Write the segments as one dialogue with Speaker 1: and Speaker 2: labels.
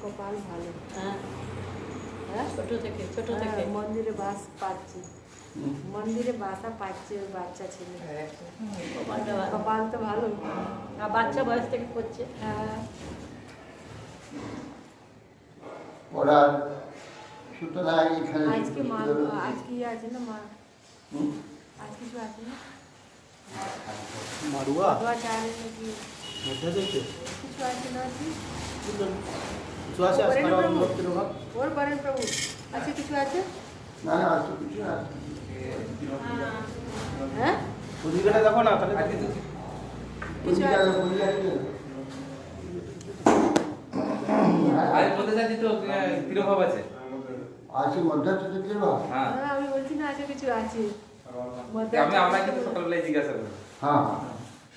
Speaker 1: কপাল ভালো।
Speaker 2: হ্যাঁ ছোট থেকে
Speaker 1: মন্দিরে বাস পাচ্ছে, মন্দিরে বাসা পাচ্ছে ওই বাচ্চা ছেলে। কপাল তো ভালো,
Speaker 2: বাচ্চা বয়স থেকে করছে।
Speaker 1: হ্যাঁ
Speaker 3: ওরা সুতরাং এখানে
Speaker 1: আজকে মা আজকে আছে না মা, আজ কিছু আছে না
Speaker 4: মারুয়া
Speaker 1: চালে নাকি
Speaker 4: মধ্যে দেখছে
Speaker 1: কিছু আছে না আছে
Speaker 4: কিছু আছে আজকে ভক্তির অভাব
Speaker 1: ওর বরেন প্রভু আছে কিছু আছে
Speaker 3: না না আছে কিছু না
Speaker 1: হ্যাঁ
Speaker 4: ওদিকে দেখো না তাহলে
Speaker 1: কিছু আছে
Speaker 5: আরে বলতে চাচ্ছি তো তিরোভাব আছে
Speaker 3: আছে মধ্যে থেকে কিরবা
Speaker 5: হ্যাঁ
Speaker 1: আমি বলছি না আছে কিছু আছে
Speaker 5: আমি আপনাকে তো সকালবেলায় জিজ্ঞাসা করব
Speaker 3: হ্যাঁ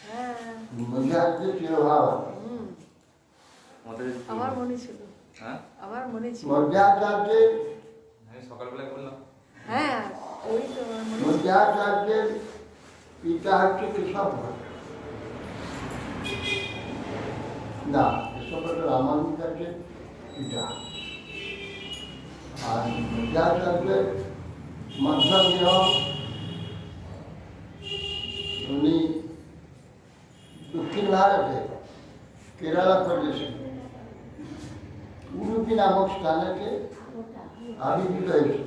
Speaker 1: হ্যাঁ
Speaker 3: মধ্যে আছে কিরবা
Speaker 1: আমার মনে ছিল,
Speaker 5: হ্যাঁ
Speaker 1: আমার মনে ছিল
Speaker 3: মধ্যে আছে
Speaker 5: আমি সকালবেলায় বললাম
Speaker 1: হ্যাঁ ওই তো আমার মনে ছিল।
Speaker 3: মধ্যে আছে পিতা হচ্ছে কেশব না কেশব রামানুজ আছে পিতা আর মধ্যে আছে মধ্যমীয় উনি দক্ষিণ ভারতে কেরালা প্রদেশে উডুপি নামক স্থানেতে আবির্ভূত হয়েছে।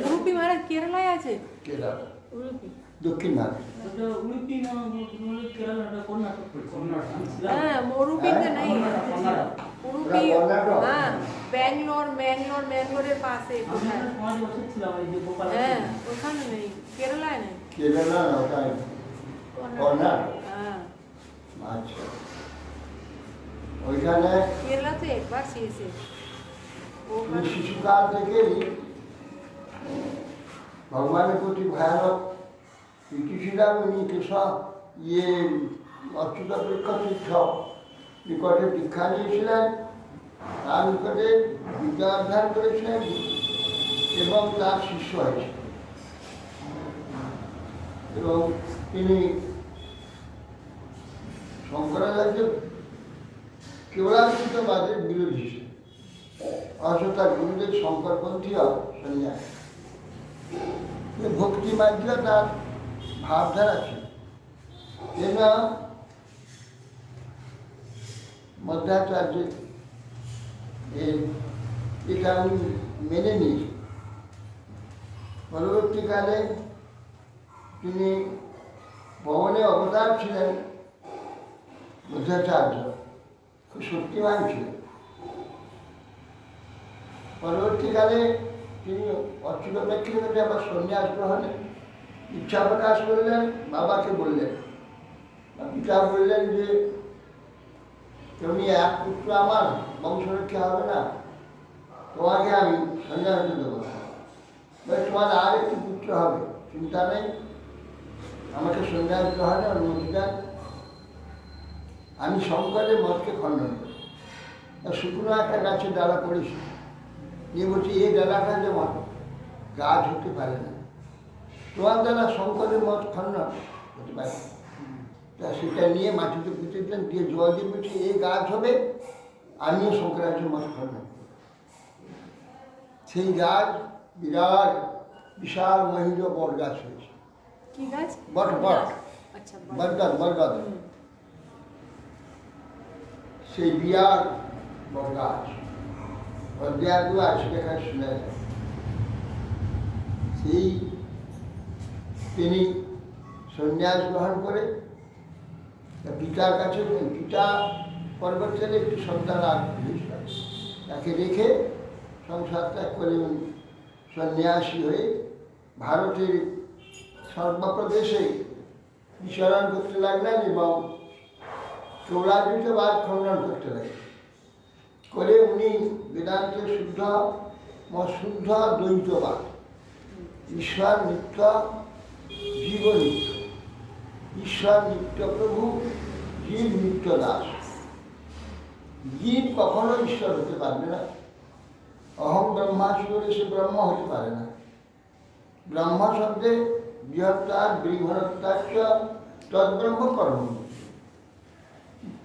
Speaker 1: উড়ুপি মহারাজ কেরালায় আছে,
Speaker 3: কেরালা
Speaker 1: উড়ুপি
Speaker 3: দক্ষিণ ভারতে
Speaker 1: হ্যাঁ উড়ুপিতে নেই উড়ুপি হ্যাঁ ব্যাঙ্গালোরের পাশে কোথায় হ্যাঁ ওখানে নেই কেরালায় নেই
Speaker 3: কেরালা ওটাই কর্ণাটক
Speaker 1: হ্যাঁ
Speaker 3: আচ্ছা ওইখানে
Speaker 1: केरला तो एक बार सी से वो
Speaker 3: শিশুকাল থেকেই ভগবানের প্রতি ভয়ানক প্রীতি ছিল। উনি কৃষক অচ্যুত প্রেক্ষতীর্থ নিকটে দীক্ষা নিয়েছিলেন, তার নিকটে বিদ্যা অধ্যয়ন করেছিলেন এবং তার শিষ্য হয়েছিলেন। এবং তিনি শঙ্করাচার্য কেবলাশ্রিতবাদের বিরোধী ছিলেন, অথচ তার গুরুদেব শঙ্করপন্থীয় সন্ন্যাস। ভক্তি মার্গ তার ভাবধারা ছিল। যেন মধ্যাচার্য এটা আমি মেনে নিয়েছি। পরবর্তীকালে তিনি ভবনে অবতার ছিলেন মধ্যাচার্য, খুব শক্তিমান ছিলেন। পরবর্তীকালে তিনি অচ্যুত প্রেক্ষিতে আবার সন্ন্যাস গ্রহণে ইচ্ছা প্রকাশ করলেন। বাবাকে বললেন, পিতা বললেন যে তুমি এক পুত্র আমার বংশরক্ষা হবে না, তোমাকে আমি সন্ন্যাস দেবো না, তোমার আর একটি পুত্র হবে, চিন্তা নেই, আমাকে সন্ন্যাস গ্রহণে অনুমতি দেন, আমি শঙ্করের মতকে খণ্ডন করি। শুকনো একটা গাছের ডালা পড়েছি, নিয়ে বলছি এই ডালাটা যেমন গাছ হতে পারে না, তোমার দ্বারা শঙ্করের মত খণ্ডন হতে পারে। তা সেটা নিয়ে মাটিতে পুঁতে দিলেন, দিয়ে জল দিয়ে বলছি এই গাছ হবে, আমিও শঙ্করাচার্যের মত খণ্ডন করব। সেই গাছ বিরাট বিশাল মহিল বট গাছ হয়েছে।
Speaker 1: की गाछ
Speaker 3: বট বট
Speaker 1: अच्छा
Speaker 3: বরগাছ বরগাছ, সেই বিরাট বট গাছ অধ্যায়গুলো আছে সেখানে শুনে যায়। সেই তিনি সন্ন্যাস গ্রহণ করে পিতার কাছে, পিতা পরবর্তীকালে একটি সন্তান আর তাকে রেখে সংসার ত্যাগ করে সন্ন্যাসী হয়ে ভারতের সর্বপ্রদেশে বিচরণ করতে লাগলেন এবং চৌরাবৃতবাদ খণ্ডন করতে লাগলেন। করে উনি বেদান্তের শুদ্ধ দ্বৈতবাদ, ঈশ্বর নিত্য, জীব নিত্য, ঈশ্বর নিত্য প্রভু, জীব নিত্য দাস। জীব কখনো ঈশ্বর হতে পারবে না, অহং ব্রহ্মাস্মি বলে সে ব্রহ্ম হতে পারে না। ব্রহ্ম শব্দে বৃহত্তার বৃহত্তাচ্য তদ্ব্রহ্ম কর্ম,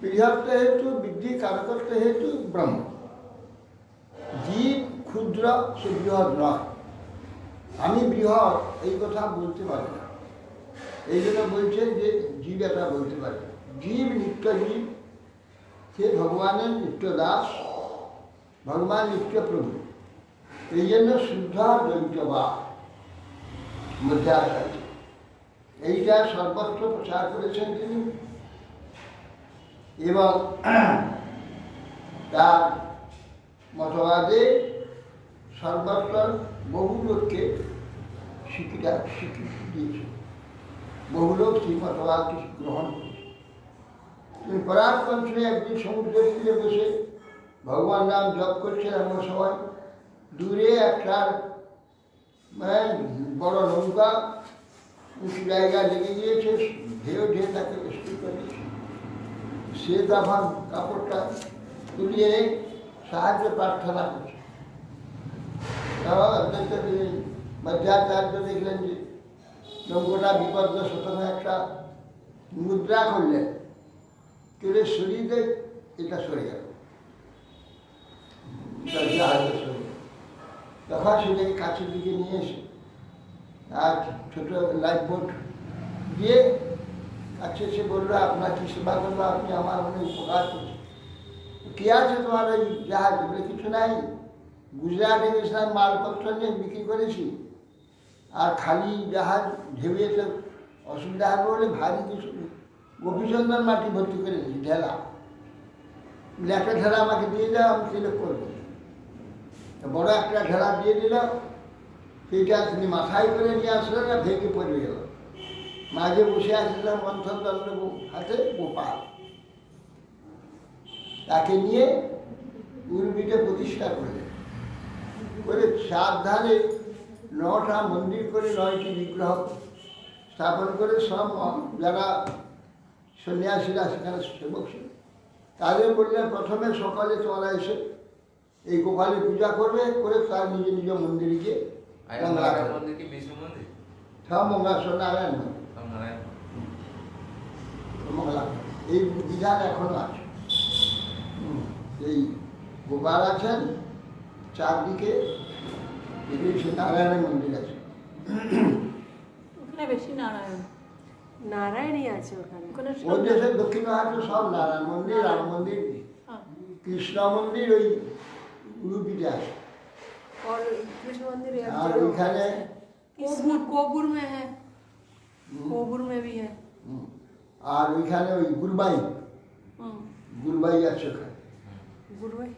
Speaker 3: বৃহত্ত হেতু বৃদ্ধি কারকত্ব হেতু ব্রহ্ম। জীব ক্ষুদ্র, সে বৃহৎ নয়। আমি বৃহৎ এই কথা বলতে পারি না, এই জন্য বলছে যে জীব এটা বলতে পারে। জীব নিত্য জীব, সে ভগবানের নিত্য দাস, ভগবান নিত্য প্রভু। এই জন্য শুদ্ধ দ্বৈতবাদ মধ্যাচার্য এইটা সর্বত্র প্রচার করেছেন তিনি। এবং তার মতবাদে সর্বত্র বহু লোককে স্বীকৃতি দিয়েছে, বহু লোক সেই মতবাদকে গ্রহণ করেছে। তিনি পরাক্রম ছিল একদিন সমুদ্রের তীরে বসে ভগবান নাম জপ করছেন, এমন সময় দূরে একটা বড় নৌকা উঁচু জায়গায় লেগে গিয়েছে, ঢেউ ঢেউ তাকে স্থির করে দিয়েছে। সে তখন কাপড়টা তুলিয়ে সাহায্য প্রার্থনা করছে। মধ্যাচার্য দেখলেন যে নৌকোটা বিপদগ্রস্ত, একটা মুদ্রা করলেন, কেড়ে সরিয়ে দেয়, এটা সরে গেল, তখন সেটাকে কাছের দিকে নিয়ে এসে আর ছোট লাইফ বোট দিয়ে কাছে এসে বললো, আপনার কি সেবা করলো, আপনি আমার অনেক উপকার করছেন। কে আছে তোমার ওই জাহাজ? বলে কিছু নাই, গুজরাটে গেছিলাম, মালপত্র নিয়ে বিক্রি করেছি, আর খালি জাহাজ ঢেউয়ে তো অসুবিধা হবে বলে ভারী কিছু গোপীচন্দন মাটি ভর্তি করে দিয়েছি, ঢেলা। একটা ঢেলা আমাকে দিয়ে দাও, আমি সিলেক্ট করবো। বড় একটা ঢেলা দিয়ে দিল, সেইটা তিনি মাথায় করে নিয়ে আসলেন, না ভেঙে পড়ে গেল। মাঝে বসে আসছিলাম মন্থন দণ্ড হাতে গোপাল। তাকে নিয়ে উর্মিতে প্রতিষ্ঠা করলেন, করে 4 ধারে 9টা মন্দির করে 9টি বিগ্রহ স্থাপন করে সব যারা সন্ন্যাসীরা সেখানে সেবক ছিল তাদের বললেন প্রথমে সকালে তোমরা এসে এই গোপালের পূজা করবে, করে তার নিজ নিজ মন্দিরে গিয়ে
Speaker 5: মন্দির কি বিষ্ণু মন্দির?
Speaker 3: সব মঙ্গলেশ্বর নারায়ণ
Speaker 5: সব নারায়ণ।
Speaker 3: মঙ্গলা এই বিধান এখনো আছে। এই গোপাল আছেন, চারদিকে সে নারায়ণের মন্দির আছে।
Speaker 2: ওখানে বেশি নারায়ণ।
Speaker 1: নারায়ণই আছে ওখানে।
Speaker 2: ওখানে সব
Speaker 3: ওই দেশের দক্ষিণ ভারতে সব নারায়ণ মন্দির, রাম মন্দির,
Speaker 2: হ্যাঁ।
Speaker 3: কৃষ্ণ মন্দির ওই উড়ুপিতে আছে।
Speaker 1: और कृष्ण मंदिर एक
Speaker 3: আর
Speaker 1: जगह
Speaker 3: ওইখানে
Speaker 1: है। कोबुर में है, कोबुर में भी है।
Speaker 3: আর ওইখানে ওই গুরবাই,
Speaker 2: হুম।
Speaker 3: গুরবাই আছে ওখানে,
Speaker 1: गुरुवाई,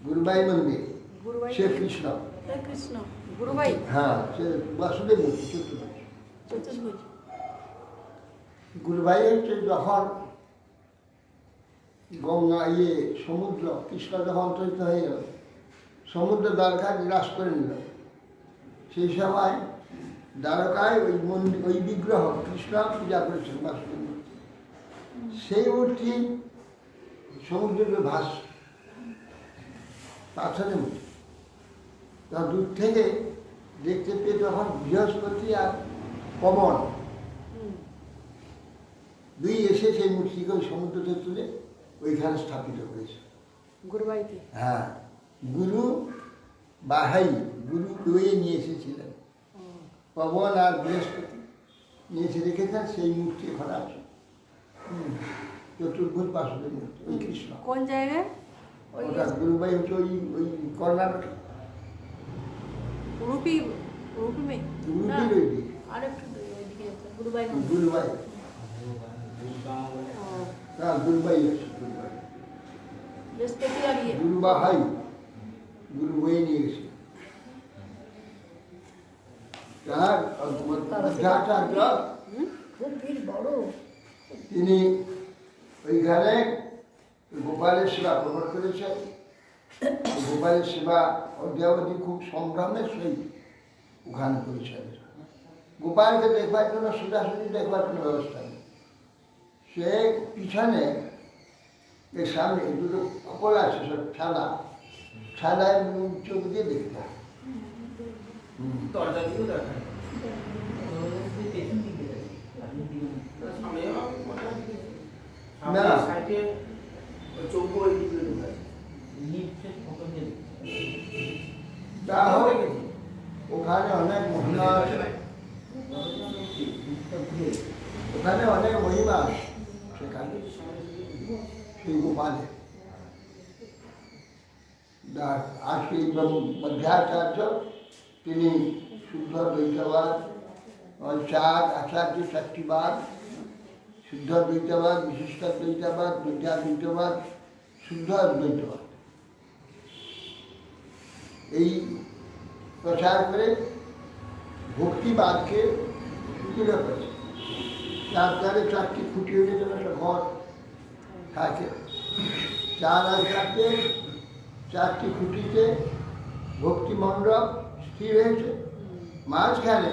Speaker 3: গুরবাই মন্দির,
Speaker 1: गुरुवाई,
Speaker 3: সে কৃষ্ণ।
Speaker 2: এটা কৃষ্ণ
Speaker 1: गुरुवाई।
Speaker 3: হ্যাঁ, সে বাসুদেব মূর্তি, চতুর্ভুজ।
Speaker 2: চতুর্ভুজ।
Speaker 3: গুরবাই হচ্ছে যখন গঙ্গা সমুদ্র, কৃষ্ণ যখন অন্তরিত হয়ে গেল, সমুদ্র দ্বারকা গ্রাস করে নিল, সেই সময় দ্বারকায় ওই মন্দির, ওই বিগ্রহ কৃষ্ণ পূজা করেছেন বাসুদেব মূর্তি। সেই মূর্তি সমুদ্রের ভাস, পাথরের মূর্তি। তখন দূর থেকে দেখতে পেয়ে তখন বৃহস্পতি আর পবন দুই এসে সেই মূর্তিকে ওই সমুদ্রতে তুলে ওইখানে স্থাপিত করেছে।
Speaker 1: गुरुवाई थी।
Speaker 3: হ্যাঁ, গুরু বাহাই, গুরু দুয়ে নিয়ে এসেছিলেন, পবন আর বৃহস্পতি নিয়ে এসে রেখেছেন, সেই মূর্তি এখানে আছে। চতুর্ভুজ বাসুদেব মূর্তি, ওই কৃষ্ণ।
Speaker 1: कौन जाएगा?
Speaker 3: ওটা গুরুবাই হচ্ছে ওই ওই কর্ণাটক,
Speaker 1: उडुपी, उडुपी में।
Speaker 3: উড়ুপির ওই দিকে,
Speaker 2: আরেকটু ওইদিকে যেতে হবে। গুরুবাই মন্দির।
Speaker 3: গুরুবাই।
Speaker 1: हाँ,
Speaker 3: হ্যাঁ, গুরুবাই আছে, গুরুবাই।
Speaker 2: বৃহস্পতি আর ইয়ে।
Speaker 3: গুরুবাহাই, গুরু বয়ে নিয়ে গেছে। তার মধ্যাচার্য
Speaker 2: খুব ভিড় বড়।
Speaker 3: তিনি ওইখানে গোপালের সেবা প্রকট করেছেন। গোপালের সেবা অদ্যাবধি খুব সংগ্রামের সহিত ওখানে করেছেন। গোপালকে দেখবার জন্য সোজাসুজি দেখবার কোনো ব্যবস্থা নেই, সে পিছনে এর সামনে দুটো খোলা আছে, সব ছাদা, ছাদায় চোখ দিয়ে দেখতে হয়।
Speaker 4: দরজা দিয়েও দেখা
Speaker 3: না।
Speaker 4: সাইডে চৌকো ওই দিকে ঢুকায়।
Speaker 3: তা হোক, ওখানে অনেক মহিমা আছে, ওখানে অনেক মহিমা আছে সেখানে সেই গোপালে। আর সেই মধ্যাচার্য তিনি শুদ্ধ দ্বৈতবাদ, 4 আচার্য 4টি বাদ, শুদ্ধ দ্বৈতবাদ, বিশিষ্ট দ্বৈতবাদ, বিদ্যা দ্বৈতবাদ, শুদ্ধ অদ্বৈতবাদ, এই প্রচার করে ভক্তিবাদকে সুদৃঢ় করেছে। তার দ্বারে 4টি খুঁটি হয়ে যেন একটা ঘর থাকে, 4 আর 4টি খুঁটিতে ভক্তি মণ্ডপ স্থির হয়েছে। মাঝখানে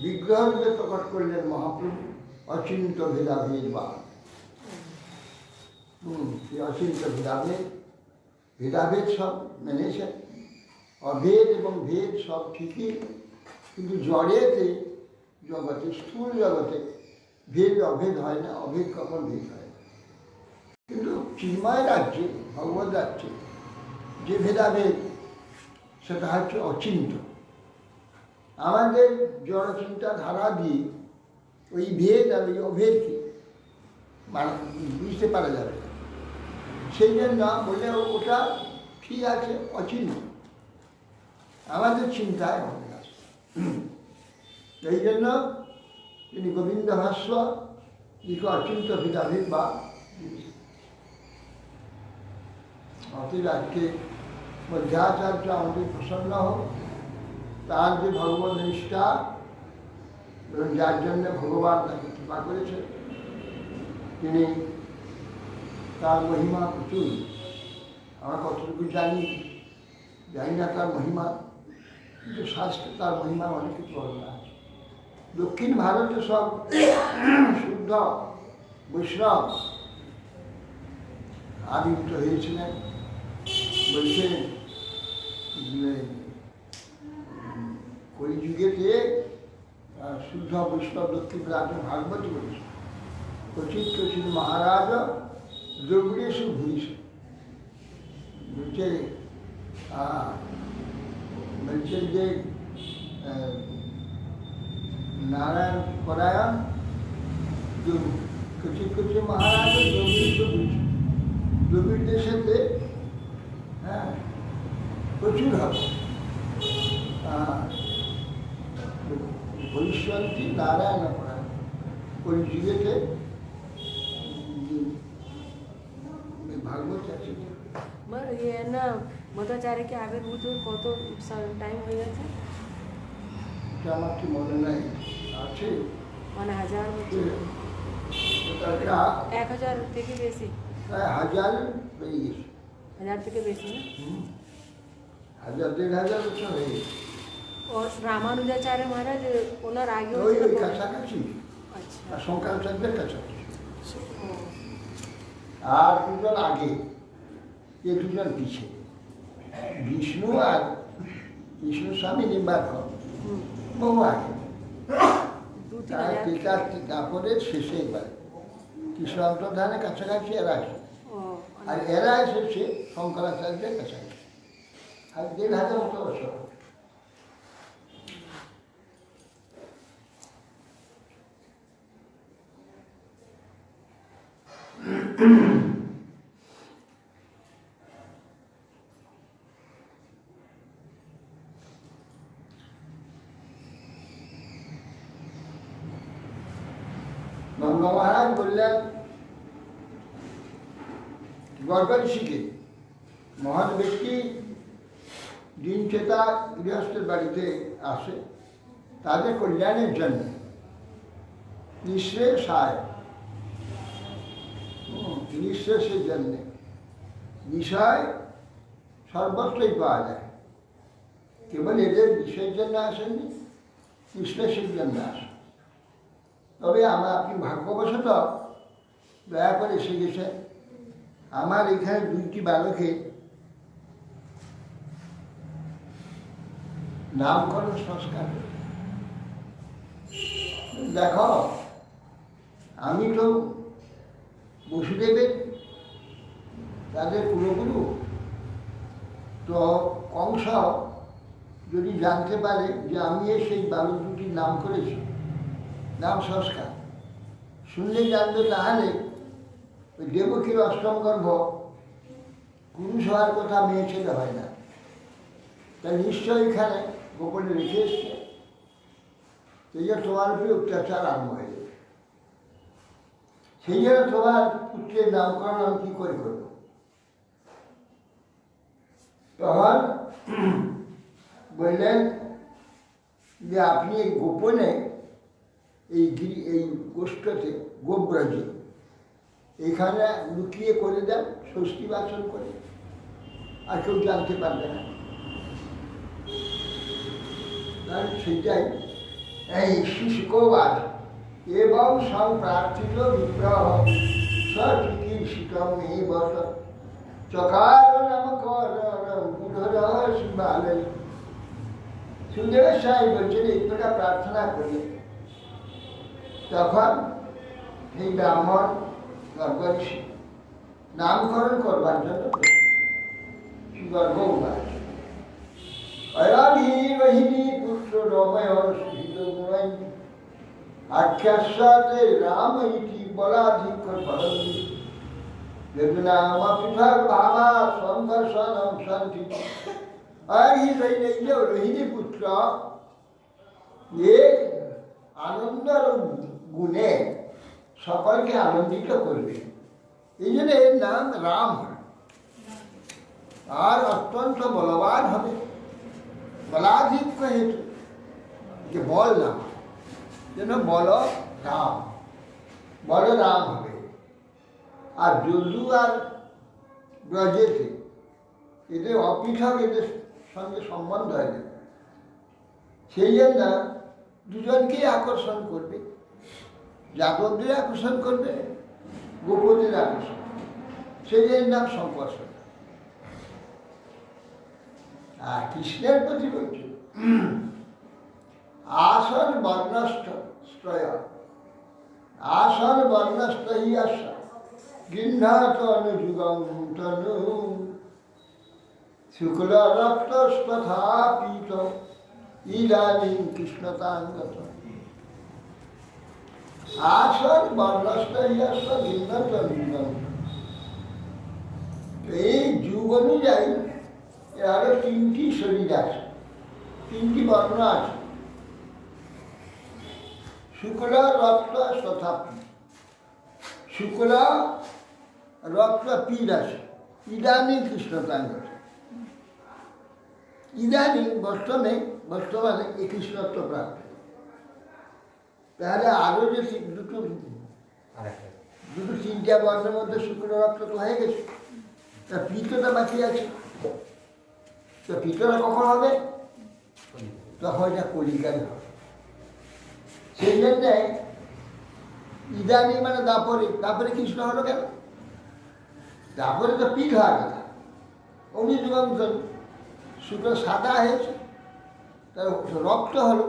Speaker 3: বিগ্রহ রূপে প্রকট করলেন মহাপ্রভু, অচিন্ত ভেদাভেদ বা সেই অচিন্ত ভেদাভেদ সব মেনেছেন, অভেদ এবং ভেদ সব ঠিকই, কিন্তু জড়েতে জগতে, স্থূল জগতে ভেদ অভেদ হয় না, অভেদ কখন ভেদ হয় না। কিন্তু চিন্ময় রাজ্যে, ভগবত রাজ্যে যে ভেদাভেদ সেটা হচ্ছে অচিন্ত। আমাদের জড়চিন্তা ধারা দিয়ে ওই ভেদ আর ওই অভেদকে বুঝতে পারা যাবে না। সেই জন্য বলে ওটা ঠিক আছে, অচিন্ত, আমাদের চিন্তায় হবে না। এই জন্য তিনি গোবিন্দ ভাষ্য লিখে অচিন্ত ভেদাভেদ বা অতএব আজকে মধ্যাচার্য আমাদের প্রসন্ন হোক, তার যে ভগবত নিষ্ঠা এবং যার জন্য ভগবান তাকে কৃপা করেছে, তিনি তার মহিমা প্রচুর। আমরা কতটুকু জানি না তার মহিমা, কিন্তু শাস্ত্রে তার মহিমা অনেক কিছু বর্ণনা আছে। দক্ষিণ ভারতে সব শুদ্ধ বৈষ্ণব আবির্ভূত হয়েছিলেন। বলছে কলিযুগেতে শুদ্ধ বৈষ্ণব দক্ষিণ ভারতে ভাগবতী বলেছে ক্বচিৎ ক্বচিৎ মহারাজ দ্রবিড়েষু ভূরিষু। বলছে যে নারায়ণ পরায়ণ ক্বচিৎ ক্বচিৎ মহারাজ দ্রবিড়েষু ভূরিষু। দ্রবিড় দেশেতে প্রচুর হবে ভবিষ্যন্তি नारायण परायण। कलियुगेते भागवत আছে।
Speaker 1: ये ना मध्वाचार्य के आविर्भूत हुए कत टाइम हो गए?
Speaker 3: আমার কি মনে নাই আছে
Speaker 1: মানে 1000 বছর, 1000 থেকে বেশি,
Speaker 3: প্রায় 1000 হয়ে গেছে।
Speaker 1: 1000 থেকে বেশি না?
Speaker 3: 1000-1500 বছর হয়ে গেছে।
Speaker 1: और रामानुजाचार्य महाराज ওনার আগে
Speaker 3: ওই কাছাকাছি,
Speaker 1: আচ্ছা,
Speaker 3: আর শঙ্করাচার্যের কাছাকাছি।
Speaker 1: ও,
Speaker 3: আর দুজন আগে, এ দুজন পিছিয়ে। বিষ্ণু আর বিষ্ণু স্বামী নির্বাক বহু আগে, তারপরে শেষে এবার কৃষ্ণ অন্তর্ধানের কাছাকাছি এরা আসে। আর এরা এসেছে শঙ্করাচার্যের কাছাকাছি, আর 1500 বছর। নন্দ মহারাজ বললেন গর্গ ঋষিকে, মহান ব্যক্তি দিন চেতা গৃহস্থের বাড়িতে আসে তাদের কল্যাণের জন্য, নিঃশ্রেষায়, নিঃশ্রেষের জন্যে। বিষয় সর্বত্রই পাওয়া যায়, কেবল এদের বিষয়ের জন্য আসেননি, নিঃশ্রেষের জন্য আসেন। তবে আপনি ভাগ্যবশত দয়া করে এসে গেছেন। আমার এখানে 2টি বালকের নামকরণ সংস্কার। দেখো, আমি তো বসুদেবের তাদের কুলগুরু, তো কংস যদি জানতে পারে যে আমি সেই বালক দুটির নাম করেছি, নাম সংস্কার, শুনলে জানবে, তাহলে ওই দেবকীর অষ্টম গর্ভ পুরুষ হওয়ার কথা মেয়ে ছেলে হয় না, তাই নিশ্চয় এখানে গোপনে রেখে এসছে। সেই জন্য তোমার উপরে অত্যাচার আরম্ভ হয়ে যাবে। সেই জন্য তোমার পুত্রের নামকরণ আমি কী করে করব? তখন বললেন যে আপনি গোপনে এই গোষ্ঠতে গোব্রজে এখানে লুকিয়ে করে দেন, ষষ্ঠী বাসন করে, আর কেউ জানতে পারবে না। সেটাই এই শিশুকবাদ এবং সংপ্রার্থিত বিগ্রহ সচিকিৎসিতম এই বস চকার নামকর বুধর শিবালয়। সুন্দর সাহেব বলছেন এই কথা প্রার্থনা করলে তখন এই ব্রাহ্মণ গর্গ ঋষি নামকরণ করবার জন্য গর্গ উপায় অয়াধীরহিনী পুত্র রময়ন সুহিত গুণাই আখ্যাসাতে রাম ইতি বলাধিক ভরন্তি বেদনাম পৃথক ভাবা সংঘর্ষণম শান্তি। আর এই যে রোহিণী পুত্র এ আনন্দর গুণে সকলকে আনন্দিত করবে, এই জন্য এর নাম রাম হয়। আর অত্যন্ত বলবান হবে, বলাধিক্য হেতু, যে বল নাম যেন বল রাম, বলরাম হবে। আর যদু আর ব্রজেতে এদের অপৃথক, এদের সঙ্গে সম্বন্ধ হয় না। সেই জন্য দুজনকেই আকর্ষণ করবে, যাদবদের আকর্ষণ করবে, গোপদের আকর্ষণ, সেই জন্য নাম সংকর্ষণ। আর কৃষ্ণের প্রতি বলছে আসন বর্ণস্থ স্ত্রয়, আসন বর্ণস্থ হি আসা গৃহ্ণাত অনুযুগম তনু শুক্ল রক্তস্তথা পীত ইদানীং কৃষ্ণতাঙ্গত। আসন বর্ণস্থ হি আসা গৃহ্ণাত অনুযুগম। এই যুগ অনুযায়ী আরো 3টি শরীর আছে, 3টি বর্ণ আছে। শুক্ল রক্ত তথা পীত। শুক্ল রক্ত পীত আছে। ইদানীং কৃষ্ণতাঙ্গত। ইদানীং বর্তমানে এই কৃষ্ণত্ব প্রাপ্ত। তাহলে আরো যে দুটো 3টা বর্ণের মধ্যে শুক্ল রক্ত তো হয়ে গেছে, তা পীতটা বাকি আছে। তো পীতটা কখন হবে? তখন এটা কলিকালে হবে। সেই জন্যে ইদানি মানে তারপরে কৃষ্ণ হলো কেন? তারপরে তো পীত হওয়ার কথা। অনুযুগম শুক্র সাদা হয়েছে, তার রক্ত হলো,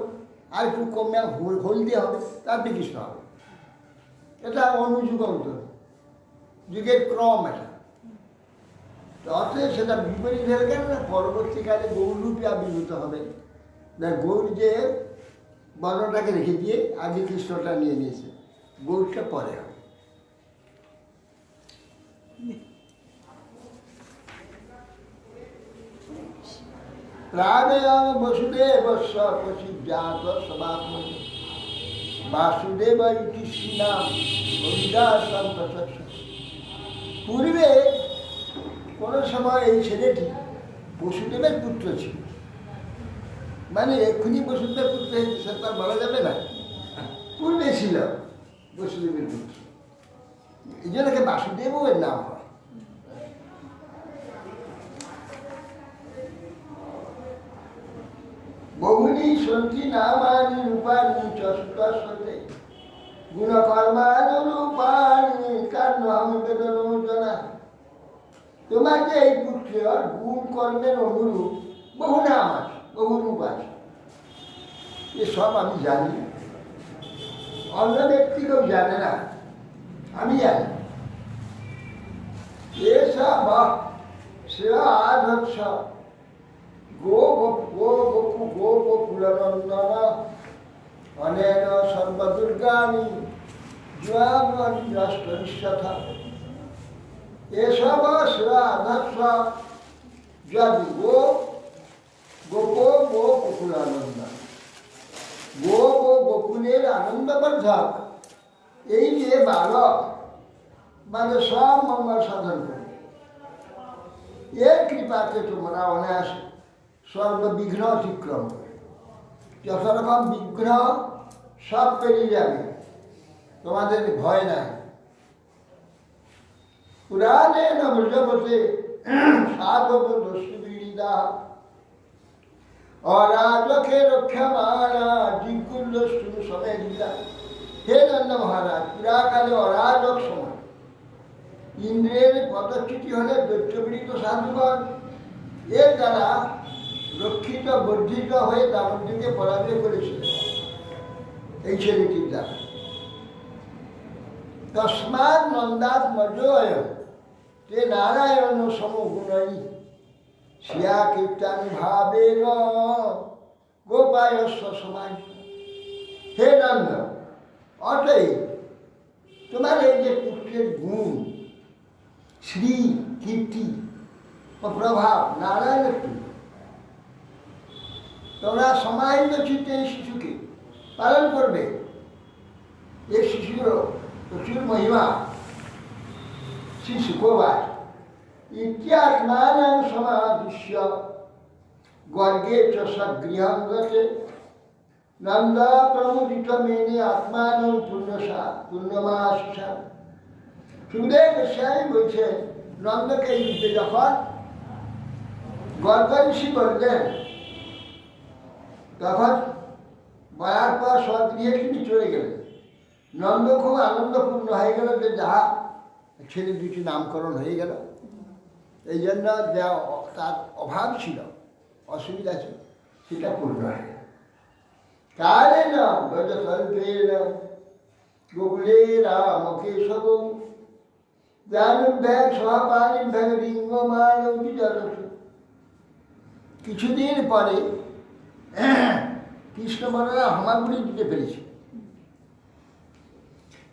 Speaker 3: আর একটু কমে হলদে হবে, তারপরে কৃষ্ণ হবে। এটা অনুযুগম যুগের ক্রম এটা। অতএব সেটা বিপরীত হয়ে গেল না, পরবর্তীকালে গৌরূপে আবির্ভূত হবে না। গৌর যে বর্ণটাকে রেখে দিয়ে আগে কৃষ্ণটা নিয়ে নিয়েছে, গৌরটা পরে হবে। প্রাণায়াম বসুদেব প্রসিদ্ধাত সবাত্মনি বাসুদেব কৃষ্ণাম পূর্বে কোনো সময় এই ছেলেটি বসুদেবের পুত্র ছিল, মানে এক্ষুনি বসুদেবের পুত্র সে তার বলা যাবে না, পূর্বে ছিল বসুদেবের পুত্র, এই জন্য বাসুদেবও এর নাম হয়। বহুনি সন্তি নামানি রূপানি চতুর্দশতে গুণকর্মানুরূপানি কার্যনা। তোমার যে এই পুত্রের গুণ কর্মের অনুরূপ বহু নাম আছে, বহু রূপ আছে, এসব আমি জানি, অন্য ব্যক্তি কেউ জানে না, আমি জানি। এসব সেবা আধর্ষ গোকুলনন্দন অনেন সর্বদুর্গানি রাষ্ট্রথা। এসব সেবা আধর্ষ যদি গোকুলানন্দ, গোকুলের আনন্দবর্ধক এই যে বালক, মানে সব মঙ্গল সাধন করে, এর কৃপাতে তোমরা অনায়াস সর্ববিঘ্ন অতিক্রম করে, যত রকম বিঘ্ন সব পেরিয়ে যাবে, তোমাদের ভয় নাই। পুরাণে নবজবতে সাধবীড়িদা অরাজকে রক্ষামানা জিজ্ঞুল্লষ্টু সময় দিলা। হে নন্দ মহারাজ, পুরাকালে অরাজক সময় ইন্দ্রের পদচ্যুতি হলে দৈত্যপীড়িত সাধুগণ এর দ্বারা রক্ষিত বর্ধিত হয়ে দামোদরকে পরাজয় করেছিল এই ছেলেটির দ্বারা। তস্মাৎ নন্দাত্মজয় তে নারায়ণ সমগুণই শিয়া কীর্তন ভাবেন গোপায়স্ব সমাজ। হে নন্দ, অতএব তোমার এই যে পুত্রের গুণ, শ্রী, কীর্তি ও প্রভাব নারায়ণের, তোমরা সমাহিত চিত্তে এই শিশুকে পালন করবে। এই শিশুর প্রচুর মহিমা শ্রী শুকোবার ইত্যাত্মান সমাদিশ্য গর্গে চ সগৃহং গতে নন্দা প্রমুদিত মেনে আত্মান পূর্ণমাশা সুখদেব গোস্বামী বলছেন নন্দকে এই রূপে যখন গর্গ ঋষি বললেন, তখন বলার পর স্বগৃহে তিনি চলে গেলেন। নন্দ খুব আনন্দপূর্ণ হয়ে গেল যে যাহা ছেলে দুটি নামকরণ হয়ে গেল। এই জন্য যা তার অভাব ছিল, অসুবিধা ছিল, সেটা পূর্ণ হয়ে গেল। কালেন গজকল্পেন গোকুলে রাম কেশব জানুভ্যাগ সভাপানিভ্যাগ লিঙ্গমান বিজরস। কিছুদিন পরে কৃষ্ণ বলরাম হামাগুড়ি দিতে পেরেছে।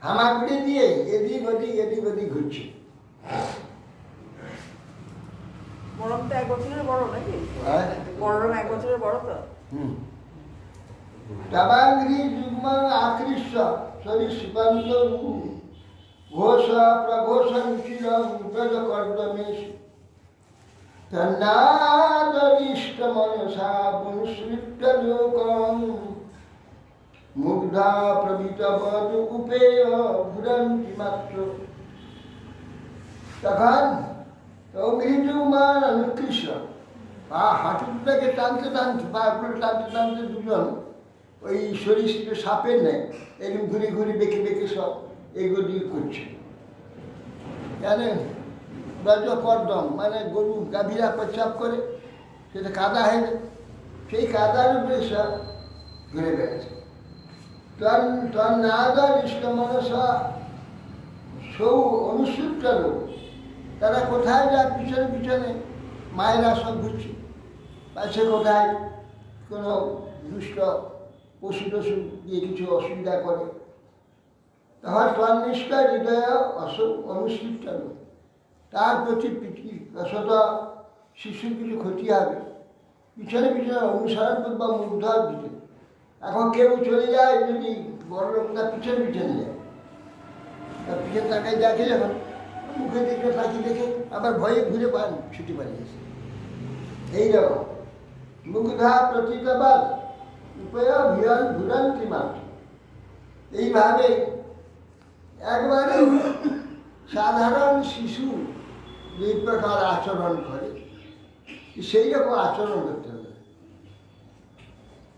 Speaker 3: হামাগুড়ি দিয়ে এদিক ওদিক ঘুরছে।
Speaker 1: বরং তো 1 বছরের বড় নাকি? বড়রাম 1 বছরের বড় তো।
Speaker 3: দাবাঙ্গি যুগ্মং আকৃষ্য সরিসৃপান্ত ঘোষ প্রঘোষং চিরং ব্রজকর্দমেশ তন্নাদরিষ্ট মনসা পুনঃসৃষ্ট লোকং মুগ্ধা প্রবিতবদ উপেয় ঘুরন্তি মাত্র। তখন অঙ্গিযুগ্মান অনুকৃষ্ট পা হাঁটুটাকে টানতে টানতে, পাগুলো টানতে টানতে দুজন ওই সরীসৃপ সাপের নেয় এরকম ঘুরে ঘুরে বেঁকে সব এগুলি করছে। জানেন ব্রজকর্দম মানে গরু গাভীরা প্রস্রাব করে, সেটা কাদা হয়ে যায়, সেই কাদার উপরে সব ঘুরে বেড়াচ্ছে। তন্নাদর ইষ্ট মনসা সৌ অনুসৃত লোক, তারা কোথায় যায় পিছনে পিছনে মায়েরা সব ঘুরছে, পাশে কোথায় কোনো দুষ্ট পশু টশু দিয়ে কিছু অসুবিধা করে। তখন তন্নিষ্ঠ হৃদয় অনুসৃত লোক, তার প্রতি বশত শিশুর কিছু ক্ষতি হবে, পিছনে পিছনে অনুসরণ করবা মুগ্ধ দিতে। এখন কেউ চলে যায় যদি বড় লোকটা পিছনে পিছনে যায়, তার পিছনে তাকায় দেখে, যখন মুখে দেখে তাকিয়ে দেখে আবার ভয়ে ঘুরে পান ছুটি পালিয়েছে। এইরকম মুগ্ধা প্রতীকবাদ উপেয় ঘুরন্তি মাত্র। এইভাবে একবারে সাধারণ শিশু যে প্রকার আচরণ করে সেই রকম আচরণ করতে হবে।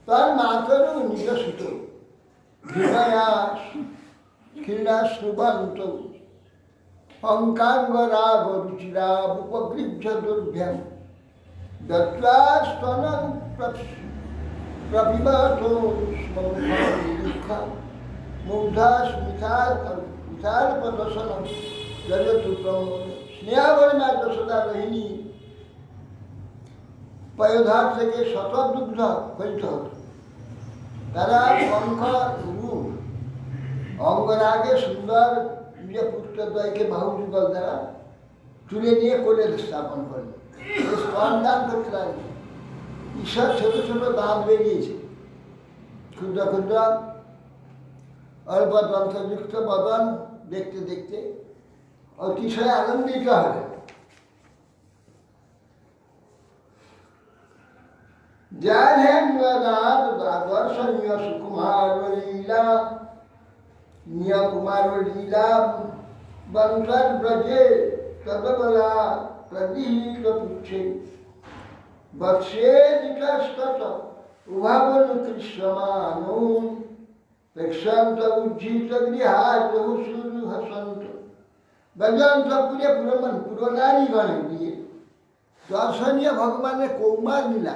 Speaker 3: তার মাতরও নিরসিত ক্রীড়া শ্রুবন্ত অঙ্কাঙ্গরাগ রুচিরাব উপগৃহ্য দুর্ভ্যাম দত্ত্বা স্তনং প্রপিবত মুগ্ধা স্মিতার প্রদর্শন জগৎ স্নেহাবরণা যশোদা রোহিণী পয়োধার থেকে শতদুগ্ধ ফলিত হতো। তারা কঙ্খ রূপ অঙ্গরাগে সুন্দর নিজের পুত্রদ্বয়কে বাহুযুগল দ্বারা তুলে নিয়ে কোলে স্থাপন করলেন। স্তন দান করতে লাগলেন। ঈশ্বর ছোট ছোট দাঁত বেরিয়েছে, ক্ষুদ্র ক্ষুদ্র অল্প দন্তযুক্ত বদন, দেখতে দেখতে অতিশয় আনন্দিত হলেন। দর্শনীয় সুকুমার লীলা নিয় কুমার লীলা বংশর ব্রজে তদবলা প্রদীপ পুচ্ছে বৎসে নিকস্তত উভাবনু কৃষ্ণমানু প্রেক্ষন্ত উজ্জিত গৃহায় বহুসুরু হসন্ত। ব্রজান্তপুরে পুরো নারীগণে দিয়ে দর্শনীয় ভগবানের কৌমার লীলা,